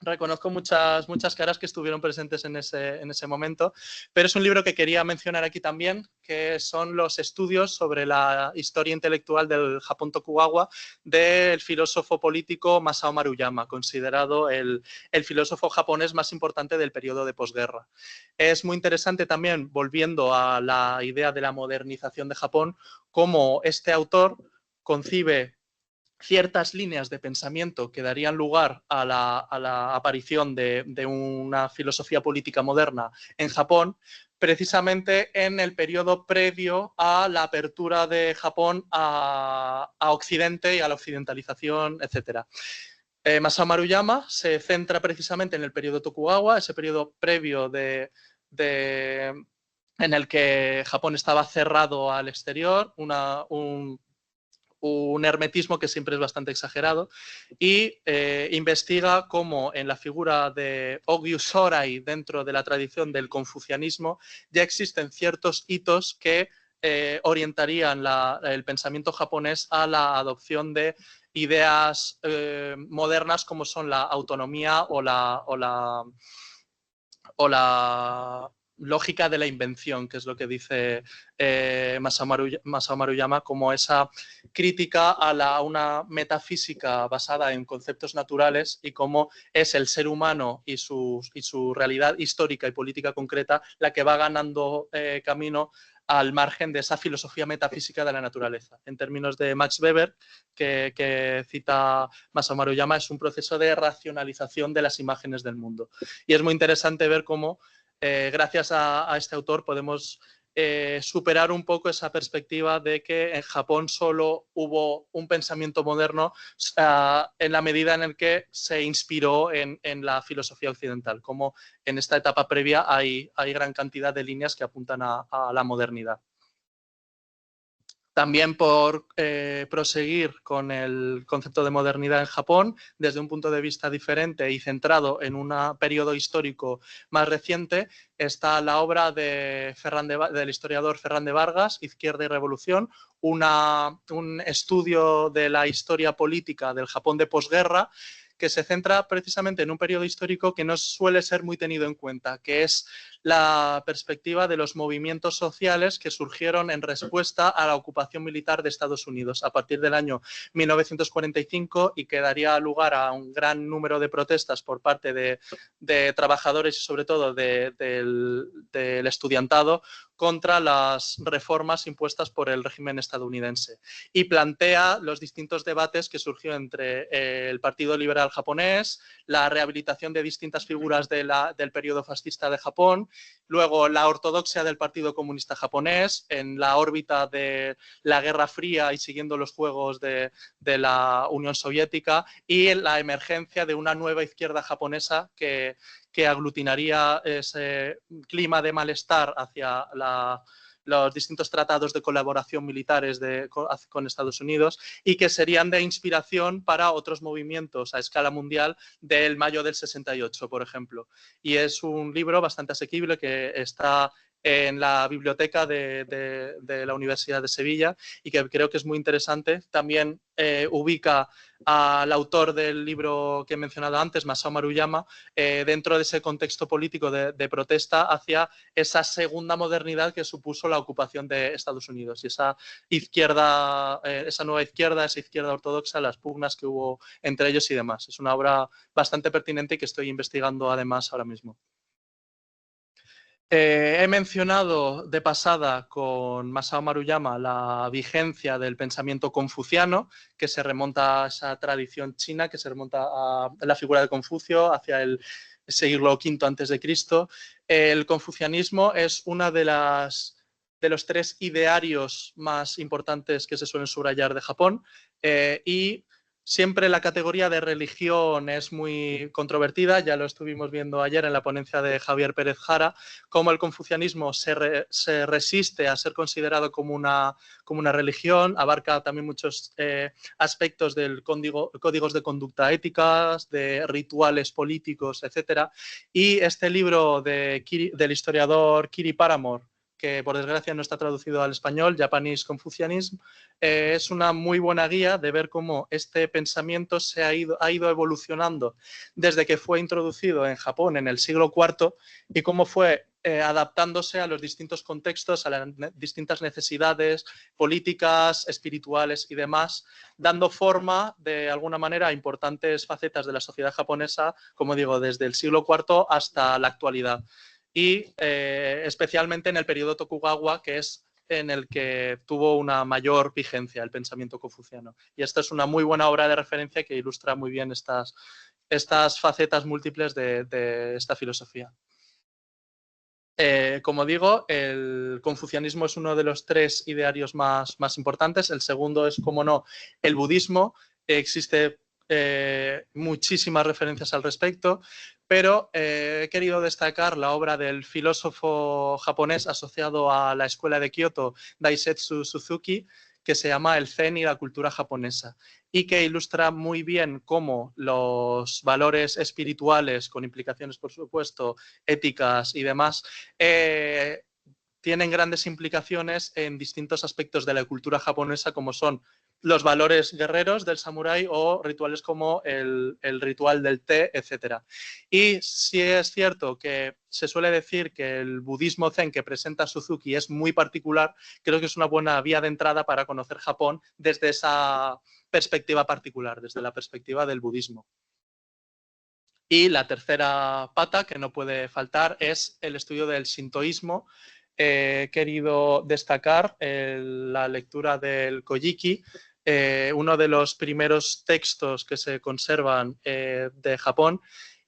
[SPEAKER 2] reconozco muchas caras que estuvieron presentes en ese momento, pero es un libro que quería mencionar aquí también, que son los estudios sobre la historia intelectual del Japón Tokugawa del filósofo político Masao Maruyama, considerado el filósofo japonés más importante del periodo de posguerra. Es muy interesante también, volviendo a la idea de la modernización de Japón, cómo este autor concibe ciertas líneas de pensamiento que darían lugar a la aparición de una filosofía política moderna en Japón, precisamente en el periodo previo a la apertura de Japón a Occidente y a la occidentalización, etc. Masao Maruyama se centra precisamente en el periodo Tokugawa, ese periodo previo en el que Japón estaba cerrado al exterior, un hermetismo que siempre es bastante exagerado, y investiga cómo en la figura de Ogyu Sorai dentro de la tradición del confucianismo ya existen ciertos hitos que orientarían el pensamiento japonés a la adopción de ideas modernas como son la autonomía o la lógica de la invención, que es lo que dice Masao Maruyama, como esa crítica a una metafísica basada en conceptos naturales y cómo es el ser humano y su realidad histórica y política concreta la que va ganando camino al margen de esa filosofía metafísica de la naturaleza. En términos de Max Weber, que cita Masao Maruyama, es un proceso de racionalización de las imágenes del mundo. Y es muy interesante ver cómo, gracias a este autor, podemos superar un poco esa perspectiva de que en Japón solo hubo un pensamiento moderno en la medida en la que se inspiró en la filosofía occidental, como en esta etapa previa hay gran cantidad de líneas que apuntan a la modernidad. También por proseguir con el concepto de modernidad en Japón desde un punto de vista diferente y centrado en un periodo histórico más reciente, está la obra del historiador Ferran de Vargas, Izquierda y Revolución, un estudio de la historia política del Japón de posguerra, que se centra precisamente en un periodo histórico que no suele ser muy tenido en cuenta, que es la perspectiva de los movimientos sociales que surgieron en respuesta a la ocupación militar de Estados Unidos a partir del año 1945 y que daría lugar a un gran número de protestas por parte de trabajadores y sobre todo del estudiantado contra las reformas impuestas por el régimen estadounidense y plantea los distintos debates que surgió entre el Partido Liberal japonés, la rehabilitación de distintas figuras del periodo fascista de Japón, luego la ortodoxia del Partido Comunista japonés en la órbita de la Guerra Fría y siguiendo los juegos de la Unión Soviética y la emergencia de una nueva izquierda japonesa que aglutinaría ese clima de malestar hacia los distintos tratados de colaboración militares con Estados Unidos y que serían de inspiración para otros movimientos a escala mundial del mayo del 68, por ejemplo. Y es un libro bastante asequible que está en la biblioteca de la Universidad de Sevilla y que creo que es muy interesante. También ubica al autor del libro que he mencionado antes, Masao Maruyama, dentro de ese contexto político de protesta hacia esa segunda modernidad que supuso la ocupación de Estados Unidos y esa izquierda, esa nueva izquierda, esa izquierda ortodoxa, las pugnas que hubo entre ellos y demás. Es una obra bastante pertinente y que estoy investigando además ahora mismo. He mencionado de pasada con Masao Maruyama la vigencia del pensamiento confuciano, que se remonta a esa tradición china, que se remonta a la figura de Confucio hacia el siglo V a.C. El confucianismo es una de los tres idearios más importantes que se suelen subrayar de Japón y siempre la categoría de religión es muy controvertida, ya lo estuvimos viendo ayer en la ponencia de Javier Pérez Jara, cómo el confucianismo se resiste a ser considerado como una religión, abarca también muchos aspectos del códigos de conducta éticas, de rituales políticos, etc. Y este libro del historiador Kiri Paramore, que por desgracia no está traducido al español, Japanese Confucianism, es una muy buena guía de ver cómo este pensamiento ha ido evolucionando desde que fue introducido en Japón en el siglo IV y cómo fue adaptándose a los distintos contextos, a las distintas necesidades políticas, espirituales y demás, dando forma de alguna manera a importantes facetas de la sociedad japonesa, como digo, desde el siglo IV hasta la actualidad. Y especialmente en el periodo Tokugawa, que es en el que tuvo una mayor vigencia el pensamiento confuciano. Y esta es una muy buena obra de referencia que ilustra muy bien estas facetas múltiples de esta filosofía. Como digo, el confucianismo es uno de los tres idearios más importantes. El segundo es, como no, el budismo. Existe muchísimas referencias al respecto, pero he querido destacar la obra del filósofo japonés asociado a la escuela de Kioto, Daisetsu Suzuki, que se llama El Zen y la cultura japonesa, y que ilustra muy bien cómo los valores espirituales, con implicaciones, por supuesto, éticas y demás, tienen grandes implicaciones en distintos aspectos de la cultura japonesa, como son los valores guerreros del samurái o rituales como el ritual del té, etc. Y sí es cierto que se suele decir que el budismo zen que presenta Suzuki es muy particular, creo que es una buena vía de entrada para conocer Japón desde esa perspectiva particular, desde la perspectiva del budismo. Y la tercera pata que no puede faltar es el estudio del sintoísmo. He querido destacar la lectura del Kojiki, uno de los primeros textos que se conservan de Japón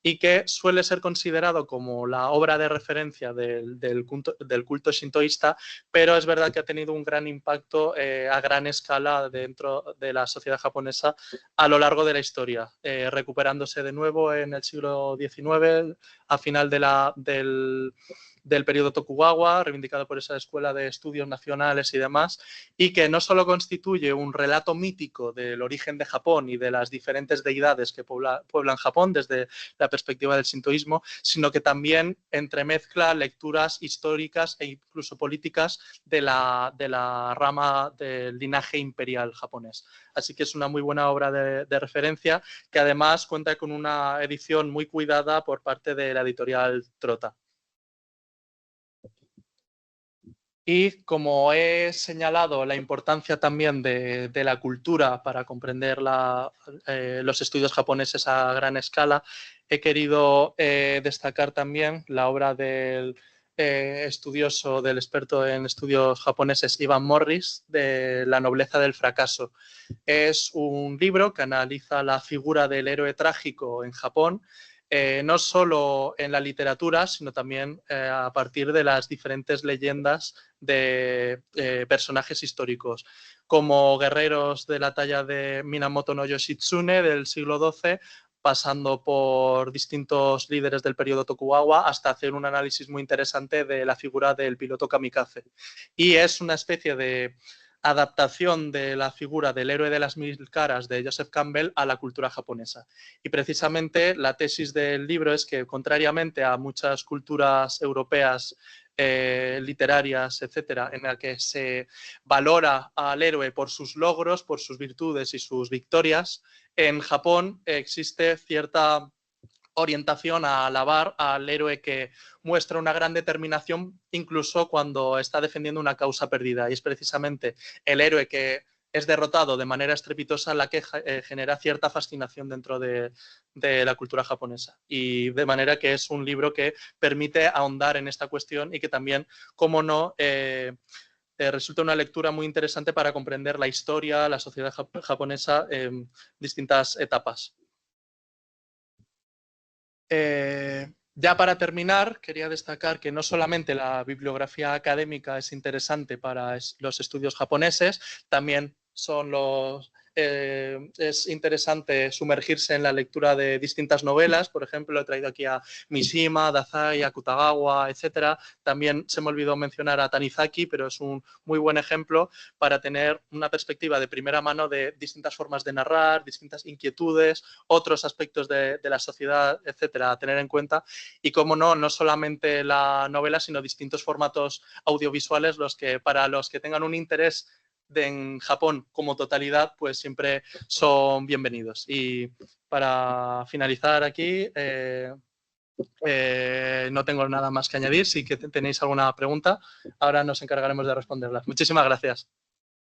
[SPEAKER 2] y que suele ser considerado como la obra de referencia del culto shintoísta, pero es verdad que ha tenido un gran impacto a gran escala dentro de la sociedad japonesa a lo largo de la historia, recuperándose de nuevo en el siglo XIX, a final del periodo Tokugawa, reivindicado por esa escuela de estudios nacionales y demás, y que no solo constituye un relato mítico del origen de Japón y de las diferentes deidades que pueblan Japón desde la perspectiva del sintoísmo, sino que también entremezcla lecturas históricas e incluso políticas de la rama del linaje imperial japonés. Así que es una muy buena obra de referencia que además cuenta con una edición muy cuidada por parte de la editorial Trota. Y como he señalado la importancia también de la cultura para comprender los estudios japoneses a gran escala, he querido destacar también la obra del estudioso, del experto en estudios japoneses Ivan Morris, de La nobleza del fracaso. Es un libro que analiza la figura del héroe trágico en Japón, no solo en la literatura, sino también a partir de las diferentes leyendas de personajes históricos, como guerreros de la talla de Minamoto no Yoshitsune del siglo XII, pasando por distintos líderes del periodo Tokugawa, hasta hacer un análisis muy interesante de la figura del piloto kamikaze. Y es una especie de adaptación de la figura del héroe de las mil caras de Joseph Campbell a la cultura japonesa. Y precisamente la tesis del libro es que, contrariamente a muchas culturas europeas literarias, etcétera, en la que se valora al héroe por sus logros, por sus virtudes y sus victorias, en Japón existe cierta orientación a alabar al héroe que muestra una gran determinación incluso cuando está defendiendo una causa perdida. Y es precisamente el héroe que es derrotado de manera estrepitosa la que genera cierta fascinación dentro de la cultura japonesa. Y de manera que es un libro que permite ahondar en esta cuestión y que también, como no, resulta una lectura muy interesante para comprender la historia, la sociedad japonesa en distintas etapas. Ya para terminar, quería destacar que no solamente la bibliografía académica es interesante para los estudios japoneses, también es interesante sumergirse en la lectura de distintas novelas. Por ejemplo, he traído aquí a Mishima, Dazai, Akutagawa, etc. También se me olvidó mencionar a Tanizaki, pero es un muy buen ejemplo para tener una perspectiva de primera mano de distintas formas de narrar, distintas inquietudes, otros aspectos de la sociedad, etcétera, a tener en cuenta. Y, como no, no solamente la novela, sino distintos formatos audiovisuales, para los que tengan un interés en Japón como totalidad, pues siempre son bienvenidos. Y para finalizar aquí, no tengo nada más que añadir. Si tenéis alguna pregunta, ahora nos encargaremos de responderlas. Muchísimas gracias.